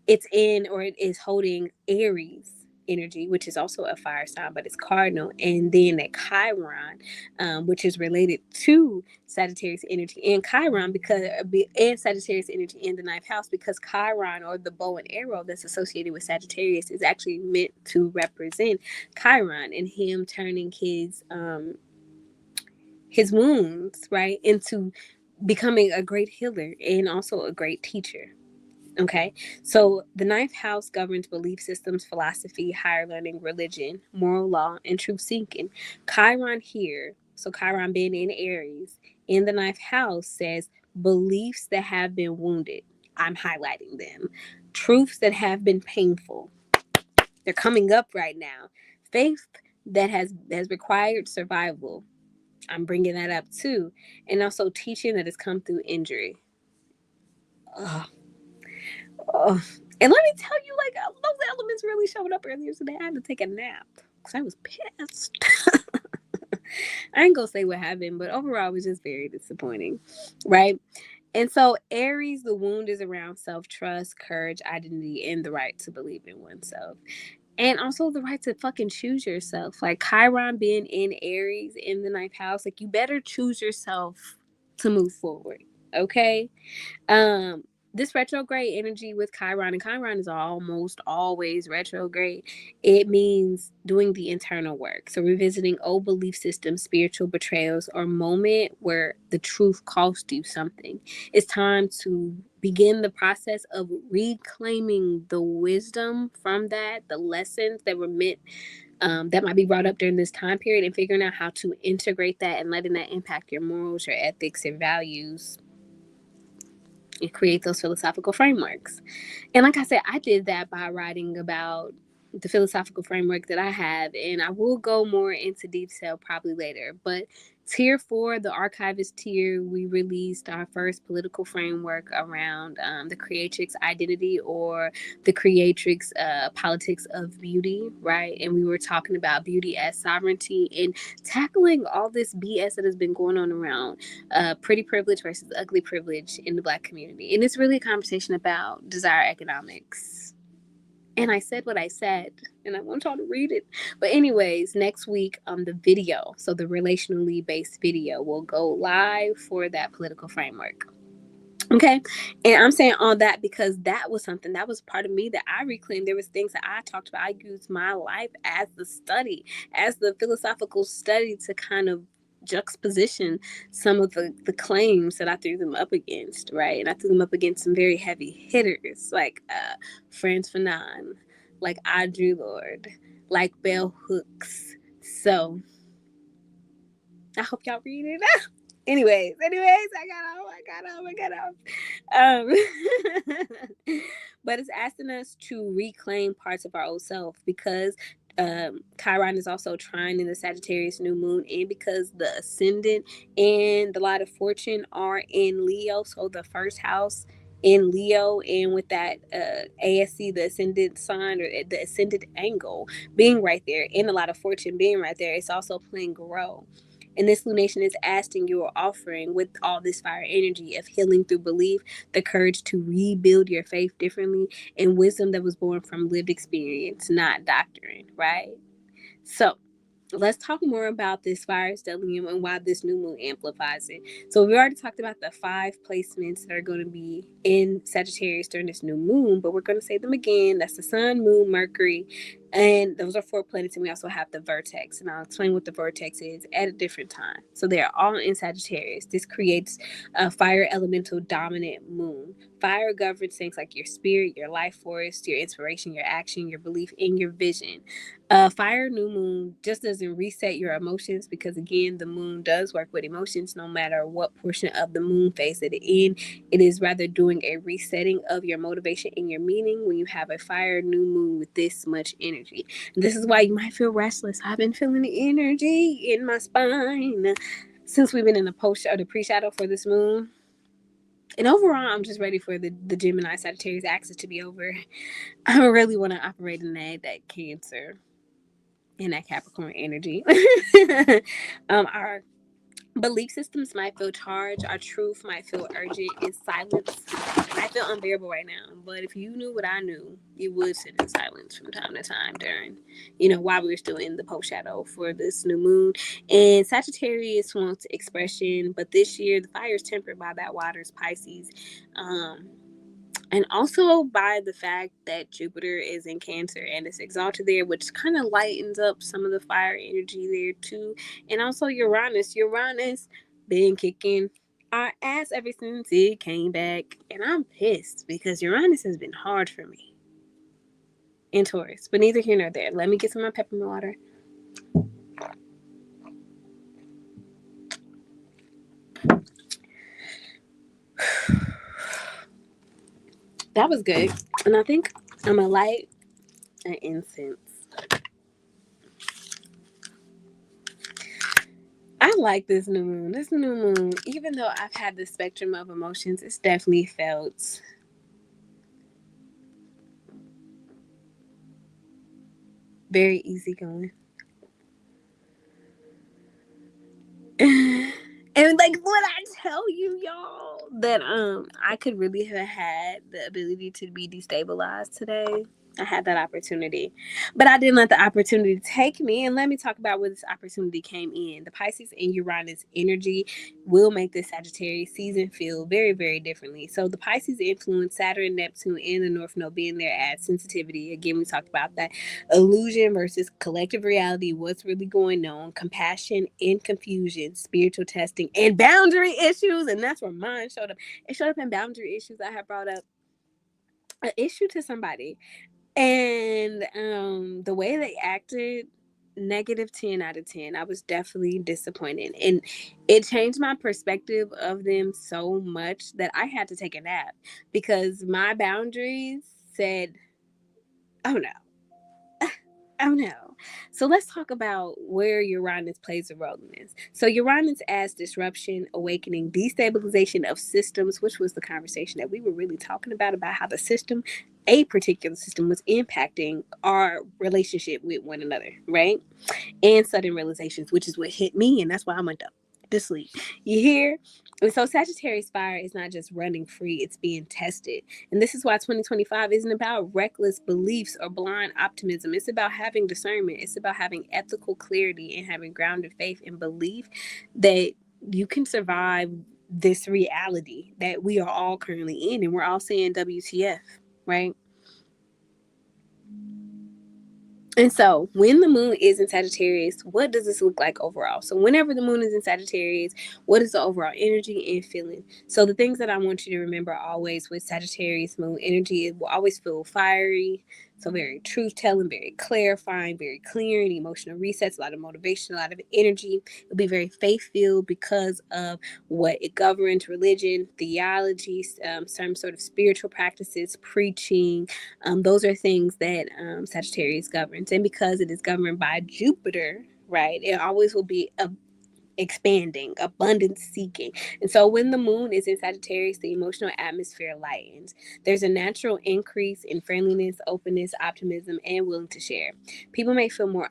It's in or it is holding Aries energy, which is also a fire sign, but it's cardinal, and then that Chiron, which is related to Sagittarius energy and Chiron and Sagittarius energy in the ninth house, because Chiron, or the bow and arrow that's associated with Sagittarius, is actually meant to represent Chiron and him turning his wounds, right, into becoming a great healer and also a great teacher. Okay, so the ninth house governs belief systems, philosophy, higher learning, religion, moral law, and truth seeking. Chiron here, so Chiron being in Aries, in the ninth house says beliefs that have been wounded. I'm highlighting them. Truths that have been painful. They're coming up right now. Faith that has required survival. I'm bringing that up too. And also teaching that has come through injury. Ugh. Oh, and let me tell you, like, those elements really showed up earlier today. I had to take a nap because I was pissed. I ain't gonna say what happened, but overall, it was just very disappointing, right? And so, Aries, the wound is around self trust, courage, identity, and the right to believe in oneself. And also the right to fucking choose yourself. Like Chiron being in Aries in the ninth house, like, you better choose yourself to move forward, okay? Um, this retrograde energy with Chiron, and Chiron is almost always retrograde. It means doing the internal work. So revisiting old belief systems, spiritual betrayals, or moment where the truth cost you something. It's time to begin the process of reclaiming the wisdom from that, the lessons that were meant that might be brought up during this time period, and figuring out how to integrate that and letting that impact your morals, your ethics, your values, and create those philosophical frameworks. And like I said, I did that by writing about the philosophical framework that I have, and I will go more into detail probably later. But tier 4, the archivist tier, we released our first political framework around the creatrix identity, or the creatrix politics of beauty, right? And we were talking about beauty as sovereignty and tackling all this BS that has been going on around pretty privilege versus ugly privilege in the Black community. And it's really a conversation about desire economics. And I said what I said, and I want y'all to read it. But anyways, next week, the video, so the relationally based video, will go live for that political framework. Okay. And I'm saying all that because that was something that was part of me that I reclaimed. There was things that I talked about. I used my life as the study, as the philosophical study, to kind of juxtaposition some of the claims that I threw them up against, right? And I threw them up against some very heavy hitters like Frantz Fanon, like Audre Lorde, like Bell Hooks. So I hope y'all read it. anyways, I got off. But it's asking us to reclaim parts of our old self, because Chiron is also trine in the Sagittarius New Moon, and because the ascendant and the Light of Fortune are in Leo, so the first house in Leo, and with that ASC, the ascendant sign, or the ascendant angle being right there, and the Light of Fortune being right there, it's also playing Grow. And this lunation is asking you or offering with all this fire energy of healing through belief, the courage to rebuild your faith differently, and wisdom that was born from lived experience, not doctrine, right? So let's talk more about this fire stellium and why this new moon amplifies it. So we already talked about the 5 placements that are going to be in Sagittarius during this new moon, but we're going to say them again. That's the sun, moon, Mercury, and those are 4 planets. And we also have the vertex, and I'll explain what the vertex is at a different time. So they're all in Sagittarius. This creates a fire elemental dominant moon. Fire governs things like your spirit, your life force, your inspiration, your action, your belief, and your vision. Fire new moon just doesn't reset your emotions, because again, the moon does work with emotions no matter what portion of the moon phase that it in. It is rather doing a resetting of your motivation and your meaning when you have a fire new moon with this much energy. And this is why you might feel restless. I've been feeling the energy in my spine since we've been in the post or the pre-shadow for this moon. And overall, I'm just ready for the Gemini Sagittarius axis to be over. I really want to operate in that Cancer in that Capricorn energy. Our belief systems might feel charged. Our truth might feel urgent, and silence might feel unbearable right now. But if you knew what I knew, you would sit in silence from time to time during, while we were still in the post shadow for this new moon. And Sagittarius wants expression, but this year the fire is tempered by that water's Pisces. And also by the fact that Jupiter is in Cancer and it's exalted there, which kind of lightens up some of the fire energy there too. And also Uranus been kicking our ass ever since it came back. And I'm pissed because Uranus has been hard for me in Taurus, but neither here nor there. Let me get some of my peppermint water. That was good. And I think I'm going to light an incense. I like this new moon. This new moon, even though I've had the spectrum of emotions, it's definitely felt very easygoing. And like what I tell you, y'all, that I could really have had the ability to be destabilized today. I had that opportunity, but I didn't let the opportunity take me. And let me talk about where this opportunity came in. The Pisces and Uranus energy will make this Sagittarius season feel very, very differently. So the Pisces influence, Saturn, Neptune, and the North Node being there adds sensitivity. Again, we talked about that illusion versus collective reality, what's really going on, compassion and confusion, spiritual testing, and boundary issues. And that's where mine showed up. It showed up in boundary issues. I had brought up an issue to somebody, and the way they acted, negative 10 out of 10. I was definitely disappointed, and it changed my perspective of them so much that I had to take a nap, because my boundaries said, oh no. Oh no. So let's talk about where Uranus plays a role in this. So Uranus adds disruption, awakening, destabilization of systems, which was the conversation that we were really talking about how the system, a particular system, was impacting our relationship with one another, right? And sudden realizations, which is what hit me, and that's why I went to sleep. You hear? And so Sagittarius fire is not just running free, it's being tested. And this is why 2025 isn't about reckless beliefs or blind optimism. It's about having discernment. It's about having ethical clarity and having grounded faith and belief that you can survive this reality that we are all currently in. And we're all saying WTF, right? And so, when the moon is in Sagittarius, what does this look like overall? So, whenever the moon is in Sagittarius, what is the overall energy and feeling? So, the things that I want you to remember always with Sagittarius moon energy, it will always feel fiery. So, very truth telling, very clarifying, very clearing, emotional resets, a lot of motivation, a lot of energy. It'll be very faith filled because of what it governs: religion, theology, some sort of spiritual practices, preaching. Those are things that Sagittarius governs. And because it is governed by Jupiter, right, it always will be expanding, abundance seeking. And so when the moon is in Sagittarius, the emotional atmosphere lightens. There's a natural increase in friendliness, openness, optimism, and willing to share. People may feel more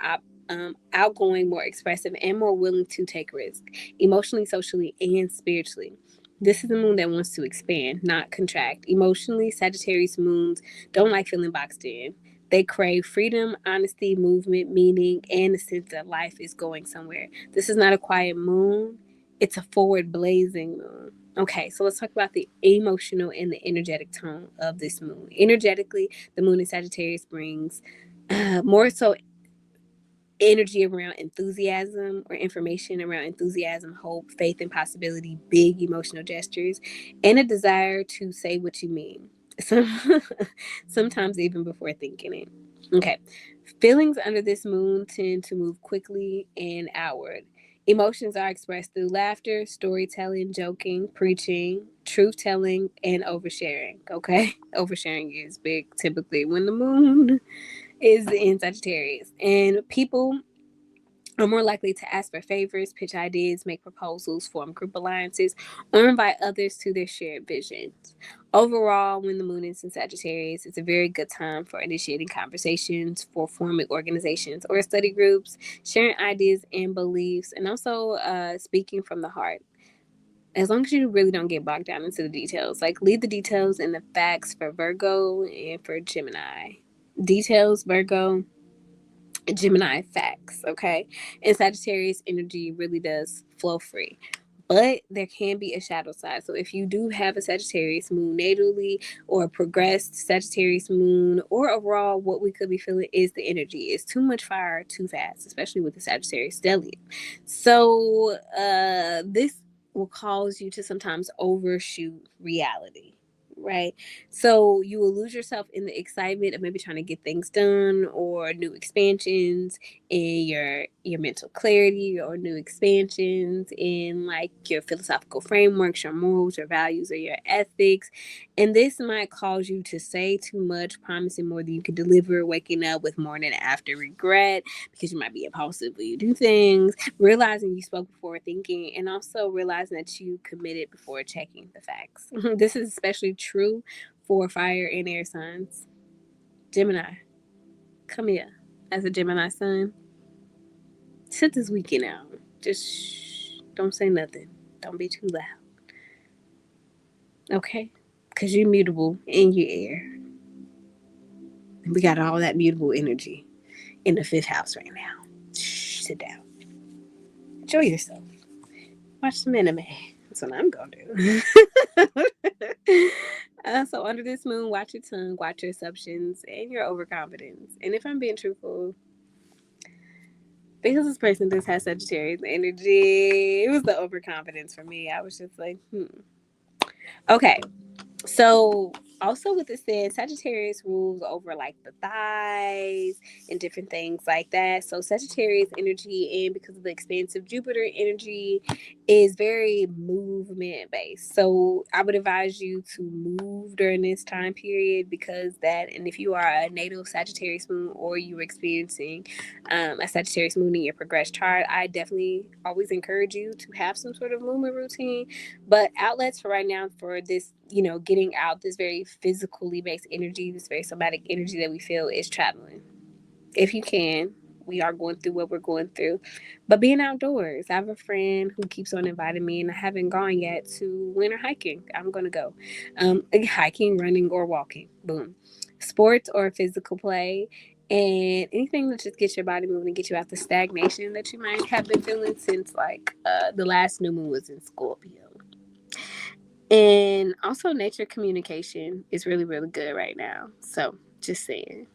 outgoing, more expressive, and more willing to take risks, emotionally, socially, and spiritually. This is a moon that wants to expand, not contract. Emotionally, Sagittarius moons don't like feeling boxed in. They crave freedom, honesty, movement, meaning, and a sense that life is going somewhere. This is not a quiet moon, it's a forward blazing moon. Okay, so let's talk about the emotional and the energetic tone of this moon. Energetically, the moon in Sagittarius brings more so energy around enthusiasm or information around enthusiasm, hope, faith, and possibility, big emotional gestures, and a desire to say what you mean. Some, sometimes even before thinking it. Okay. Feelings under this moon tend to move quickly and outward. Emotions are expressed through laughter, storytelling, joking, preaching, truth telling, and oversharing. Okay. Oversharing is big typically when the moon is in Sagittarius. And people are more likely to ask for favors, pitch ideas, make proposals, form group alliances, or invite others to their shared visions. Overall, when the moon is in Sagittarius, it's a very good time for initiating conversations, for forming organizations or study groups, sharing ideas and beliefs, and also speaking from the heart. As long as you really don't get bogged down into the details, like leave the details and the facts for Virgo and for Gemini. Details, Virgo, Gemini facts, okay? And Sagittarius energy really does flow free. But there can be a shadow side. So if you do have a Sagittarius moon natally or a progressed Sagittarius moon or overall, what we could be feeling is the energy. It's too much fire too fast, especially with the Sagittarius stellium. So this will cause you to sometimes overshoot reality, right? So you will lose yourself in the excitement of maybe trying to get things done or new expansions in your mental clarity or new expansions in like your philosophical frameworks, your morals, your values, or your ethics. And this might cause you to say too much, promising more than you can deliver, waking up with morning and after regret because you might be impulsive when you do things, realizing you spoke before thinking, and also realizing that you committed before checking the facts. This is especially true for fire and air signs. Gemini, come here. As a Gemini sun, sit this weekend out. Just shh, don't say nothing. Don't be too loud. Okay? Because you're mutable in your air. And we got all that mutable energy in the fifth house right now. Shh, sit down. Enjoy yourself. Watch some anime. That's what I'm going to do. So, under this moon, watch your tongue, watch your assumptions, and your overconfidence. And if I'm being truthful, because this person just has Sagittarius energy, it was the overconfidence for me. I was just like, Okay. So also with the said, Sagittarius rules over like the thighs and different things like that. So Sagittarius energy, and because of the expansive Jupiter energy, is very movement based. So I would advise you to move during this time period because that, and if you are a natal Sagittarius moon or you're experiencing a Sagittarius moon in your progressed chart, I definitely always encourage you to have some sort of movement routine. But outlets for right now for this, getting out this very physically based energy, this very somatic energy that we feel is traveling. If you can, we are going through what we're going through. But being outdoors, I have a friend who keeps on inviting me, and I haven't gone yet to winter hiking. I'm going to go. Hiking, running, or walking. Boom. Sports or physical play. And anything that just gets your body moving and get you out the stagnation that you might have been feeling since like the last new moon was in Scorpio. And also, nature communication is really, really good right now. So, just saying.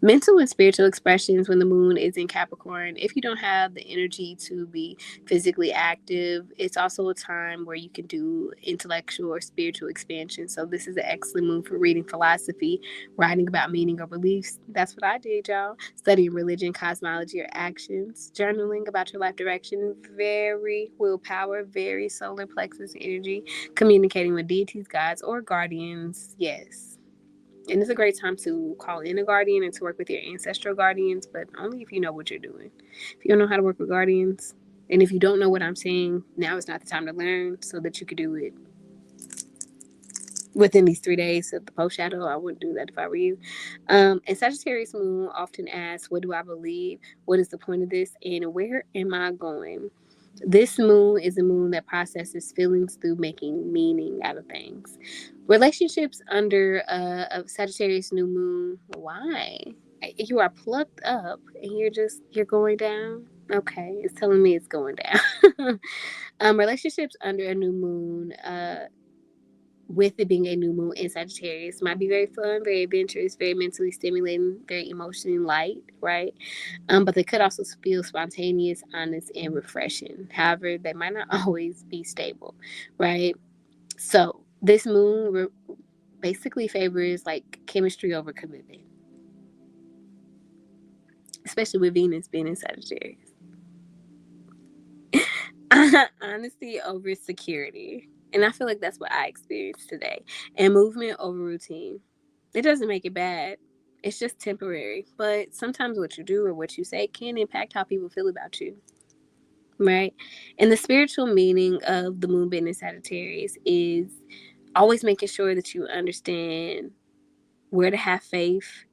Mental and spiritual expressions when the moon is in Capricorn. If you don't have the energy to be physically active, it's also a time where you can do intellectual or spiritual expansion. So, this is an excellent moon for reading philosophy, writing about meaning or beliefs. That's what I did, y'all. Studying religion, cosmology, or actions, journaling about your life direction. Very willpower, very solar plexus energy, communicating with deities, gods, or guardians. Yes. And it's a great time to call in a guardian and to work with your ancestral guardians, but only if you know what you're doing. If you don't know how to work with guardians, and if you don't know what I'm saying, now is not the time to learn so that you could do it within these 3 days of the post shadow. I wouldn't do that if I were you. And Sagittarius moon often asks, what do I believe? What is the point of this? And where am I going? This moon is a moon that processes feelings through making meaning out of things. Relationships under a Sagittarius new moon, why? You are plucked up and you're going down. Okay, it's telling me it's going down. Relationships under a new moon, with it being a new moon in Sagittarius, might be very fun, very adventurous, very mentally stimulating, very emotionally light, right? But they could also feel spontaneous, honest, and refreshing. However, they might not always be stable, right? So this moon basically favors like chemistry over commitment, especially with Venus being in Sagittarius. Honesty over security. And I feel like that's what I experienced today. And movement over routine. It doesn't make it bad. It's just temporary. But sometimes what you do or what you say can impact how people feel about you. Right? And the spiritual meaning of the moon being in Sagittarius is always making sure that you understand where to have faith,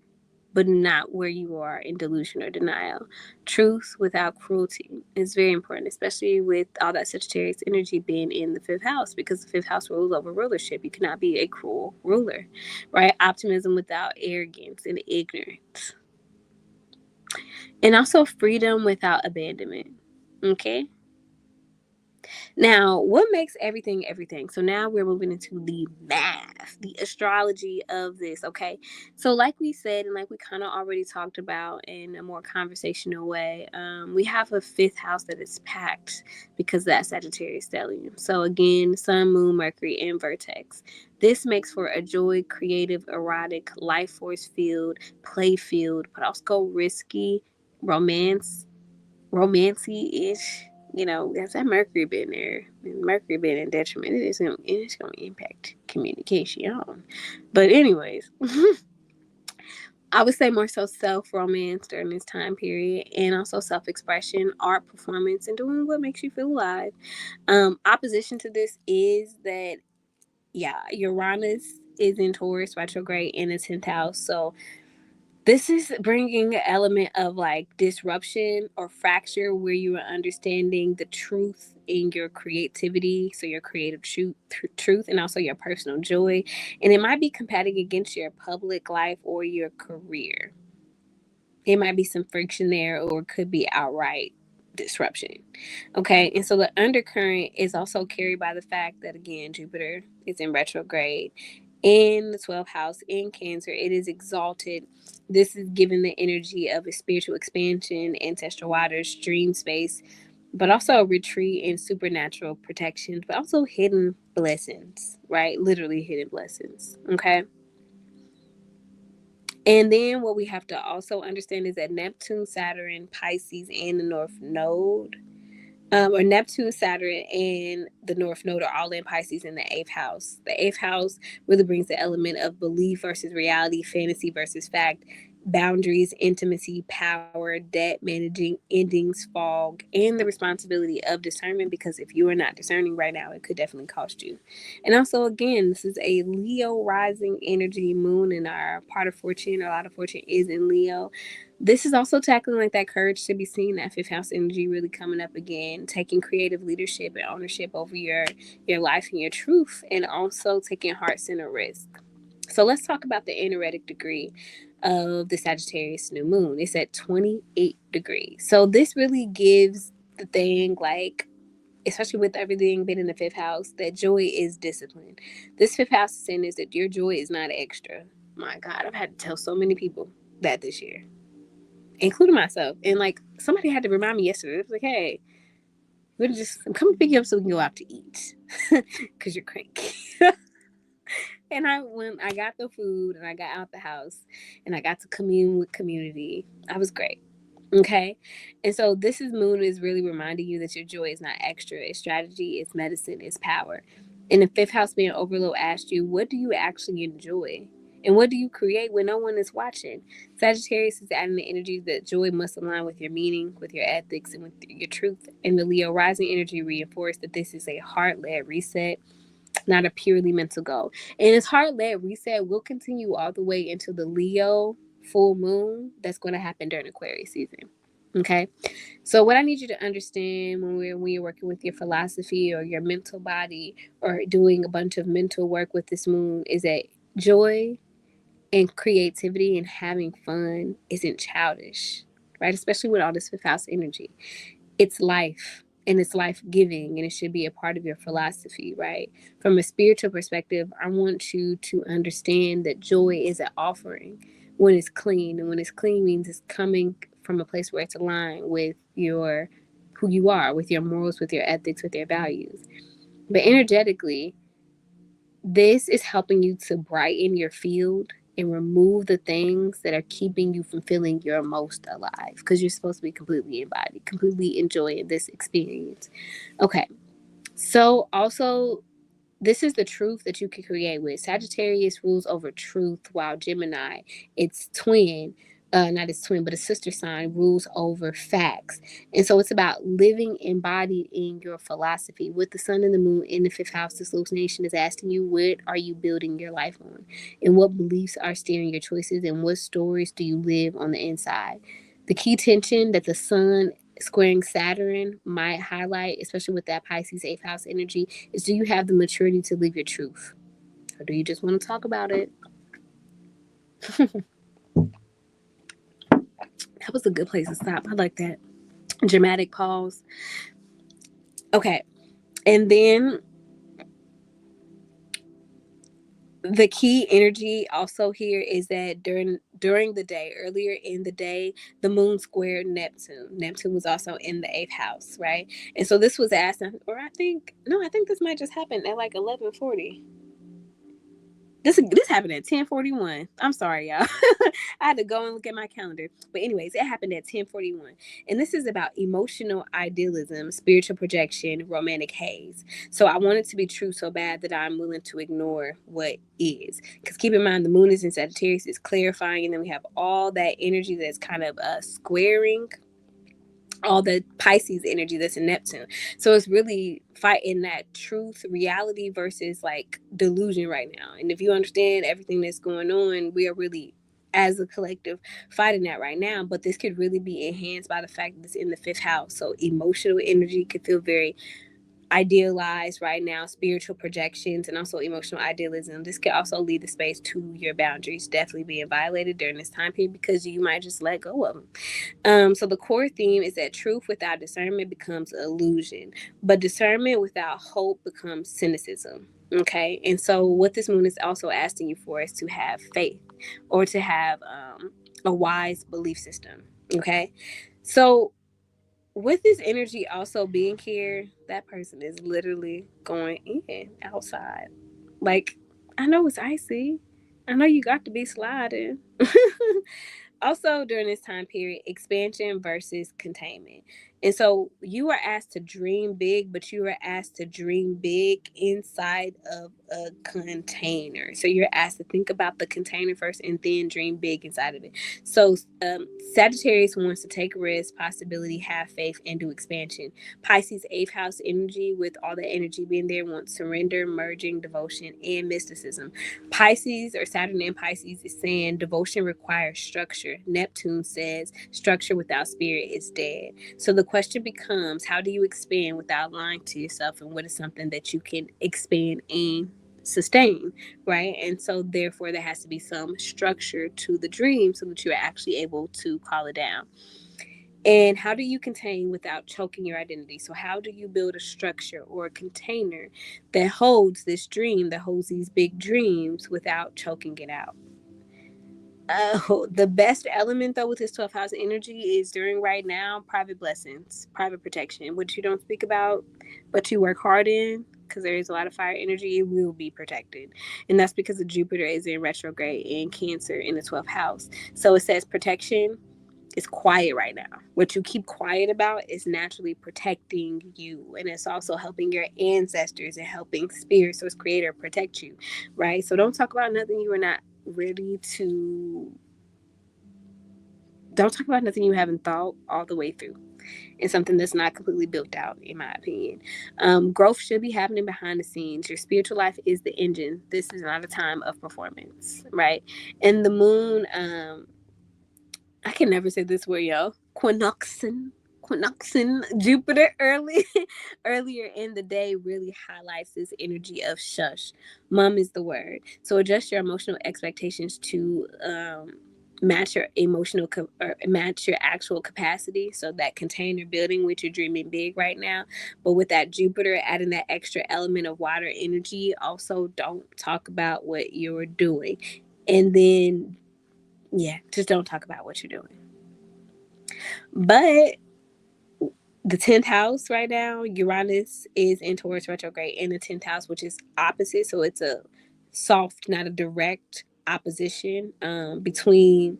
but not where you are in delusion or denial. Truth without cruelty is very important, especially with all that Sagittarius energy being in the fifth house, because the fifth house rules over rulership. You cannot be a cruel ruler, right? Optimism without arrogance and ignorance. And also freedom without abandonment. Okay? Now, what makes everything everything? So now we're moving into the math, the astrology of this, okay? So, like we said, and like we kind of already talked about in a more conversational way, we have a fifth house that is packed because of that Sagittarius stellium. So, again, Sun, Moon, Mercury, and Vertex. This makes for a joy, creative, erotic, life force filled, play filled, but also risky, romancy-ish. That's that Mercury been there. Mercury been in detriment. It's gonna impact communication. But anyways, I would say more so self romance during this time period, and also self expression, art, performance, and doing what makes you feel alive. Opposition to this is that, yeah, Uranus is in Taurus retrograde in the 10th house, so this is bringing an element of like disruption or fracture where you are understanding the truth in your creativity, so your creative truth, and also your personal joy. And it might be combating against your public life or your career. It might be some friction there, or it could be outright disruption. Okay, and so the undercurrent is also carried by the fact that, again, Jupiter is in retrograde in the 12th house in Cancer. It is exalted. This is given the energy of a spiritual expansion, ancestral waters, dream space, but also a retreat and supernatural protections, but also hidden blessings, right? Literally hidden blessings. Okay. And then what we have to also understand is that Neptune, Saturn, Pisces, and the North Node, or Neptune, Saturn, and the North Node are all in Pisces in the eighth house. The eighth house really brings the element of belief versus reality, fantasy versus fact, boundaries, intimacy, power, debt, managing, endings, fog, and the responsibility of discernment. Because if you are not discerning right now, it could definitely cost you. And also, again, this is a Leo rising energy moon, and our part of fortune, a lot of fortune is in Leo. This is also tackling like that courage to be seen, that fifth house energy really coming up again, taking creative leadership and ownership over your life and your truth, and also taking heart-centered risk. So let's talk about the energetic degree of the Sagittarius new moon. It's at 28 degrees. So this really gives the thing, like, especially with everything being in the fifth house, that joy is discipline. This fifth house is saying is that your joy is not extra. My God, I've had to tell so many people that this year, including myself. And like somebody had to remind me yesterday. It was like, hey, I'm coming to pick you up so we can go out to eat because you're cranky. And when I got the food and I got out the house and I got to commune with community, I was great. Okay. And so moon is really reminding you that your joy is not extra. It's strategy, it's medicine, it's power. In the fifth house being overload asked you, what do you actually enjoy? And what do you create when no one is watching? Sagittarius is adding the energy that joy must align with your meaning, with your ethics, and with your truth. And the Leo rising energy reinforced that this is a heart-led reset. not a purely mental goal. And this heart-led reset will continue all the way into the Leo full moon that's going to happen during Aquarius season. Okay. So what I need you to understand when you're working with your philosophy or your mental body or doing a bunch of mental work with this moon is that joy and creativity and having fun isn't childish, right? Especially with all this fifth house energy. It's life and it's life giving and it should be a part of your philosophy, right? From a spiritual perspective, I want you to understand that joy is an offering when it's clean. And when it's clean means it's coming from a place where it's aligned with your who you are, with your morals, with your ethics, with your values. But energetically, this is helping you to brighten your field and remove the things that are keeping you from feeling your most alive because you're supposed to be completely embodied, completely enjoying this experience. Okay. So, also, this is the truth that you can create with. Sagittarius rules over truth, while Gemini, its twin, not its twin, but a sister sign, rules over facts. And so it's about living embodied in your philosophy. With the sun and the moon in the fifth house, this lunation is asking you, what are you building your life on? And what beliefs are steering your choices? And what stories do you live on the inside? The key tension that the sun squaring Saturn might highlight, especially with that Pisces 8th house energy, is do you have the maturity to live your truth? Or do you just want to talk about it? That was a good place to stop. I like that. Dramatic pause. Okay. And then the key energy also here is that during the day, earlier in the day, the moon squared Neptune. Neptune was also in the 8th house, right? And so this was asked, or I think this might just happen at like 11:40. This happened at 10:41. I'm sorry, y'all. I had to go and look at my calendar. But anyways, it happened at 10:41. And this is about emotional idealism, spiritual projection, romantic haze. So I want it to be true so bad that I'm willing to ignore what is. Because keep in mind, the moon is in Sagittarius, it's clarifying, and then we have all that energy that's kind of squaring all the Pisces energy that's in Neptune. So it's really fighting that truth, reality versus like delusion right now. And if you understand everything that's going on, we are really, as a collective, fighting that right now. But this could really be enhanced by the fact that it's in the fifth house. So emotional energy could feel very idealized right now, spiritual projections, and also emotional idealism. This could also lead the space to your boundaries definitely being violated during this time period because you might just let go of them. So the core theme is that truth without discernment becomes illusion, but discernment without hope becomes cynicism. Okay, and so what this moon is also asking you for is to have faith or to have a wise belief system. Okay, so with this energy also being here, that person is literally going in outside. Like, I know it's icy. I know you got to be sliding. Also, during this time period, expansion versus containment. And so you are asked to dream big, but you are asked to dream big inside of a container. So you're asked to think about the container first and then dream big inside of it. So Sagittarius wants to take risks, possibility, have faith, and do expansion. Pisces 8th house energy, with all the energy being there, wants surrender, merging, devotion, and mysticism. Pisces or Saturn in Pisces is saying devotion requires structure. Neptune says structure without spirit is dead. So the question becomes, how do you expand without lying to yourself, and what is something that you can expand and sustain, right? And so therefore there has to be some structure to the dream so that you're actually able to call it down. And how do you contain without choking your identity? So, how do you build a structure or a container that holds this dream, that holds these big dreams without choking it out? The best element though with this 12th house energy is during right now private blessings, private protection, which you don't speak about, but you work hard in because there is a lot of fire energy. It will be protected, and that's because of Jupiter is in retrograde in Cancer in the 12th house. So it says protection is quiet right now. What you keep quiet about is naturally protecting you. And it's also helping your ancestors and helping spirit, source, creator protect you, right? So don't talk about nothing you are not ready to, don't talk about nothing you haven't thought all the way through. and something that's not completely built out, in my opinion. Growth should be happening behind the scenes. Your spiritual life is the engine. This is not a time of performance, right? And the moon, I can never say this word, yo. Quinoxin Jupiter earlier in the day really highlights this energy of shush. Mum is the word. So adjust your emotional expectations to match your or match your actual capacity. So that container building, which you're dreaming big right now, but with that Jupiter adding that extra element of water energy, also don't talk about what you're doing. And then yeah, just don't talk about what you're doing. But the 10th house right now, Uranus is in Taurus retrograde in the 10th house, which is opposite. So it's a soft, not a direct opposition between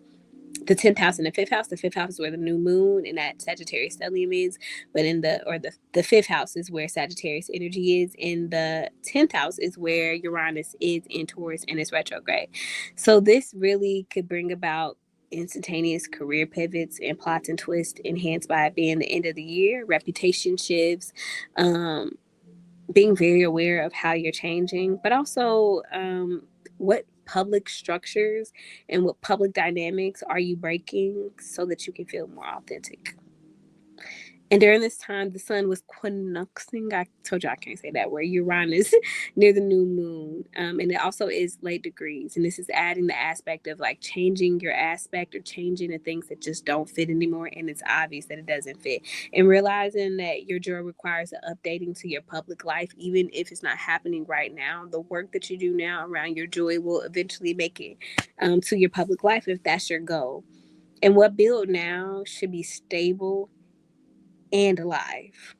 the 10th house and the 5th house. The 5th house is where the new moon and that Sagittarius stellium is, but the 5th house is where Sagittarius energy is, and the 10th house is where Uranus is in Taurus and it's retrograde. So this really could bring about instantaneous career pivots and plots and twists, enhanced by it being the end of the year, reputation shifts, um, being very aware of how you're changing, but also what public structures and what public dynamics are you breaking so that you can feel more authentic. And during this time, the sun was quinoxing. I told you I can't say that word. Uranus near the new moon. And it also is late degrees. And this is adding the aspect of like changing your aspect or changing the things that just don't fit anymore. And it's obvious that it doesn't fit. And realizing that your joy requires an updating to your public life, even if it's not happening right now. The work that you do now around your joy will eventually make it to your public life if that's your goal. And what build now should be stable and alive.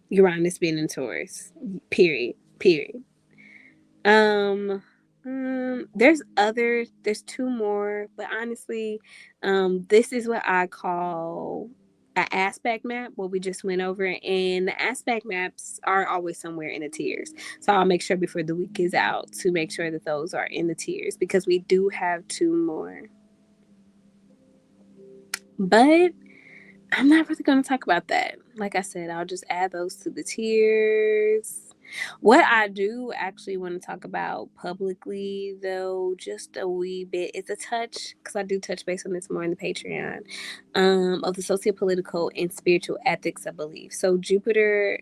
Uranus being in Taurus. Period. Period. Um, there's two more, but honestly, this is what I call an aspect map, what we just went over, and the aspect maps are always somewhere in the tiers. So I'll make sure before the week is out to make sure that those are in the tiers because we do have two more. But I'm not really going to talk about that. Like I said, I'll just add those to the tiers. What I do actually want to talk about publicly, though, just a wee bit, is a touch, because I do touch base on this more in the Patreon, of the sociopolitical and spiritual ethics of belief. So Jupiter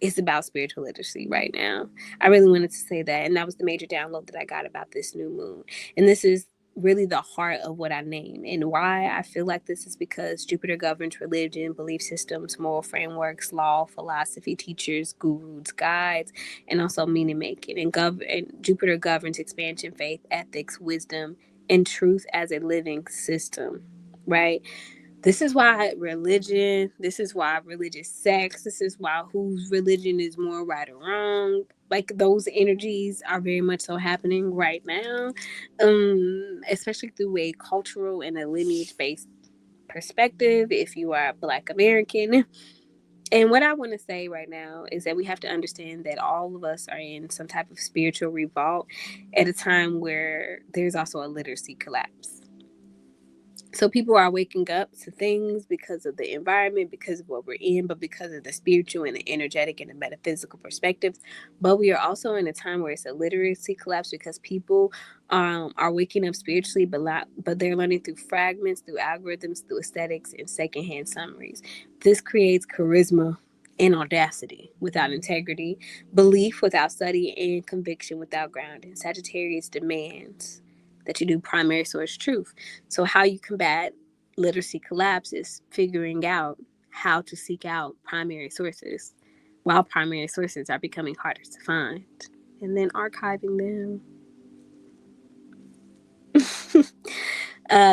is about spiritual literacy right now. I really wanted to say that. And that was the major download that I got about this new moon. And this is really the heart of what I name. And why I feel like this is because Jupiter governs religion, belief systems, moral frameworks, law, philosophy, teachers, gurus, guides, and also meaning making. And Jupiter governs expansion, faith, ethics, wisdom, and truth as a living system, right? This is why religion, this is why religious sects, this is why whose religion is more right or wrong. Like those energies are very much so happening right now, especially through a cultural and a lineage based perspective. If you are Black American, and what I want to say right now is that we have to understand that all of us are in some type of spiritual revolt at a time where there's also a literacy collapse. So people are waking up to things because of the environment, because of what we're in, but because of the spiritual and the energetic and the metaphysical perspectives. But we are also in a time where it's a literacy collapse because people are waking up spiritually, but they're learning through fragments, through algorithms, through aesthetics, and secondhand summaries. This creates charisma and audacity without integrity, belief without study, and conviction without grounding. Sagittarius demands that you do primary source truth. So, how you combat literacy collapse is figuring out how to seek out primary sources while primary sources are becoming harder to find and then archiving them.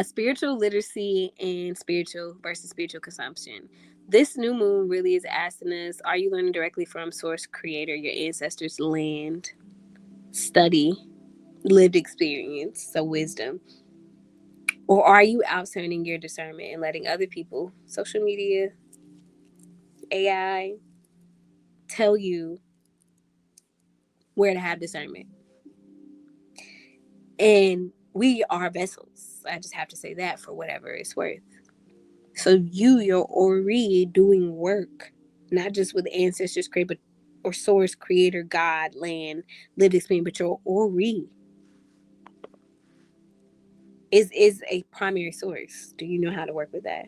Spiritual literacy and spiritual versus spiritual consumption. This new moon really is asking us, are you learning directly from source creator, your ancestors, land, study, lived experience, so wisdom? Or are you outsourcing your discernment and letting other people, social media, AI, tell you where to have discernment? And we are vessels. I just have to say that for whatever it's worth. So your Ori, doing work, not just with ancestors, creator, or source, creator, God, land, lived experience, but your Ori is a primary source. Do you know how to work with that?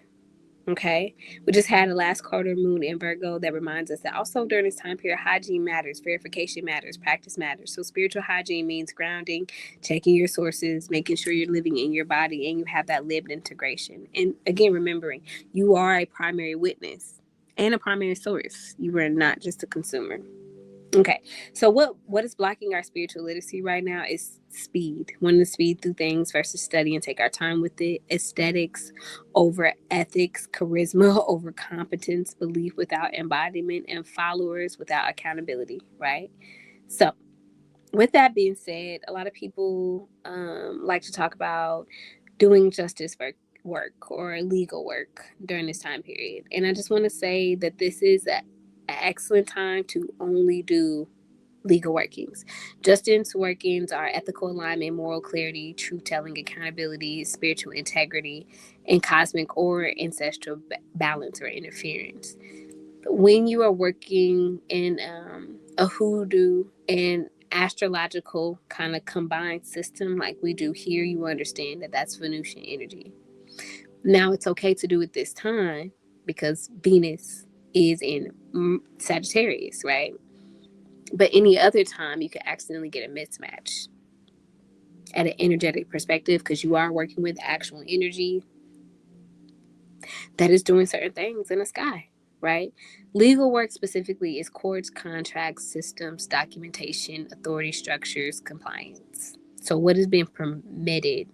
Okay. We just had a last quarter moon in Virgo that reminds us that also during this time period, hygiene matters, verification matters, practice matters. So spiritual hygiene means grounding, checking your sources, making sure you're living in your body and you have that lived integration. And again, remembering you are a primary witness and a primary source. You are not just a consumer. Okay, so what is blocking our spiritual literacy right now is speed. Wanting to speed through things versus study and take our time with it. Aesthetics over ethics, charisma over competence, belief without embodiment, and followers without accountability. Right. So, with that being said, a lot of people like to talk about doing justice work or legal work during this time period, and I just want to say that this is an excellent time to only do legal workings. Justice workings are ethical alignment, moral clarity, truth telling, accountability, spiritual integrity, and cosmic or ancestral balance or interference. When you are working in a hoodoo and astrological kind of combined system like we do here, you understand that that's Venusian energy. Now it's okay to do it this time because Venus is in Sagittarius, right? But any other time, you could accidentally get a mismatch at an energetic perspective because you are working with actual energy that is doing certain things in the sky, right? Legal work specifically is courts, contracts, systems, documentation, authority structures, compliance. So, what is being permitted,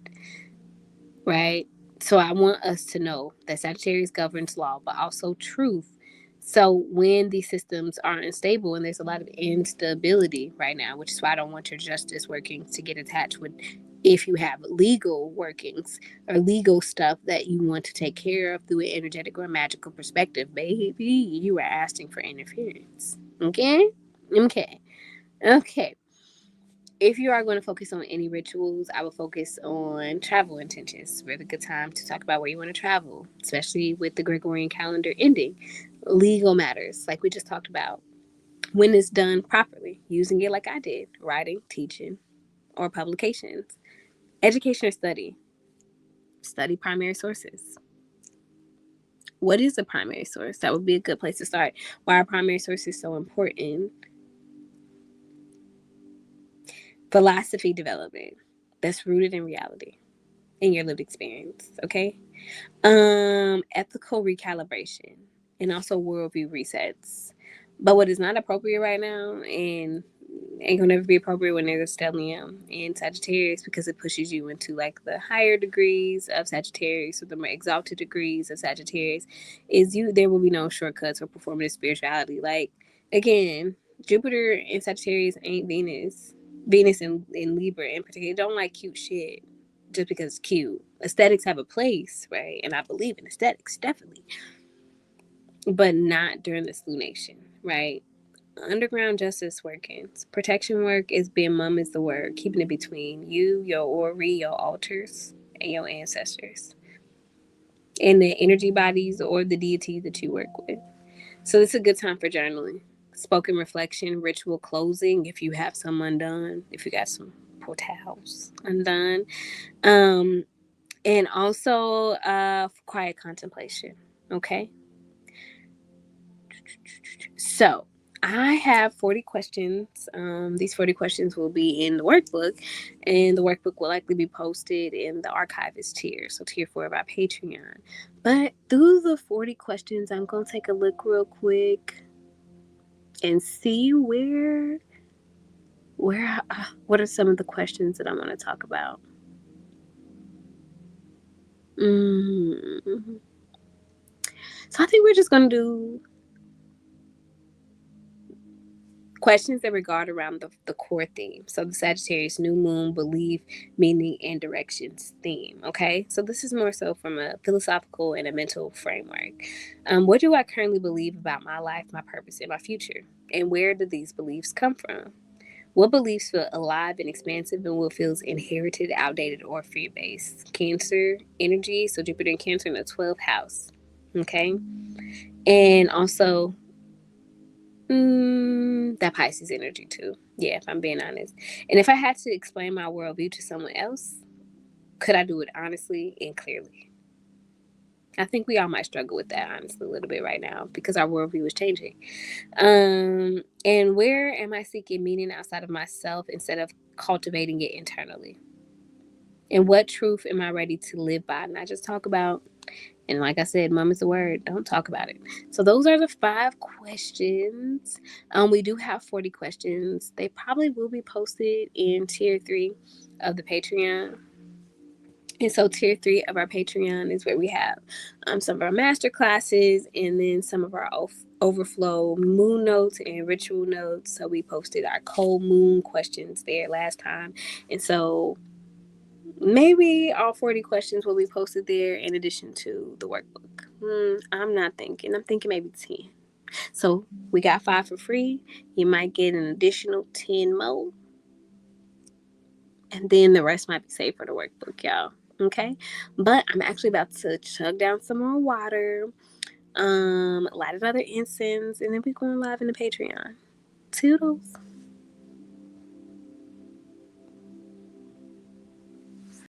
right? So, I want us to know that Sagittarius governs law, but also truth. So when these systems are unstable and there's a lot of instability right now, which is why I don't want your justice workings to get attached with if you have legal workings or legal stuff that you want to take care of through an energetic or magical perspective, baby, you are asking for interference. Okay? Okay. Okay. If you are going to focus on any rituals, I will focus on travel intentions. Really good time to talk about where you want to travel, especially with the Gregorian calendar ending. Legal matters, like we just talked about, when it's done properly, using it like I did, writing, teaching, or publications. Education or study. Study primary sources. What is a primary source? That would be a good place to start. Why are primary sources so important? Philosophy development that's rooted in reality, in your lived experience. Okay. Ethical recalibration and also worldview resets. But what is not appropriate right now and ain't gonna ever be appropriate when there's a stellium in Sagittarius because it pushes you into like the higher degrees of Sagittarius or the more exalted degrees of Sagittarius is you there will be no shortcuts for performative spirituality. Like again, Jupiter in Sagittarius ain't Venus. Venus in Libra in particular don't like cute shit just because it's cute. Aesthetics have a place, right? And I believe in aesthetics, definitely. But not during this lunation, right? Underground justice workings. Protection work is being mum is the word, keeping it between you, your Ori, your altars, and your ancestors. And the energy bodies or the deities that you work with. So this is a good time for journaling. Spoken reflection, ritual closing if you have some undone, if you got some portals undone. Um, and also quiet contemplation. Okay. So I have 40 questions. These 40 questions will be in the workbook, and the workbook will likely be posted in the archivist tier. So, tier 4 of our Patreon. But through the 40 questions, I'm going to take a look real quick and see what are some of the questions that I want to talk about. Mm-hmm. So, I think we're just going to do questions that regard around the core theme. So the Sagittarius New Moon, belief, meaning, and directions theme. Okay, so this is more so from a philosophical and a mental framework. What do I currently believe about my life, my purpose, and my future? And where do these beliefs come from? What beliefs feel alive and expansive, and what feels inherited, outdated, or fear based? Cancer energy, so Jupiter and Cancer in the 12th house. Okay. And also, that Pisces energy too. Yeah, if I'm being honest. And if I had to explain my worldview to someone else, could I do it honestly and clearly? I think we all might struggle with that honestly a little bit right now because our worldview is changing. And where am I seeking meaning outside of myself instead of cultivating it internally? And what truth am I ready to live by? Not just talk about. And like I said, mom is the word. Don't talk about it. So those are the 5 questions. We do have 40 questions. They probably will be posted in tier 3 of the Patreon. And so tier 3 of our Patreon is where we have some of our master classes and then some of our overflow moon notes and ritual notes. So we posted our cold moon questions there last time. And so maybe all 40 questions will be posted there in addition to the workbook. I'm not thinking. I'm thinking maybe 10. So we got 5 for free. You might get an additional 10 more. And then the rest might be saved for the workbook, y'all. Okay? But I'm actually about to chug down some more water, light another incense, and then we're going live in the Patreon. Toodles.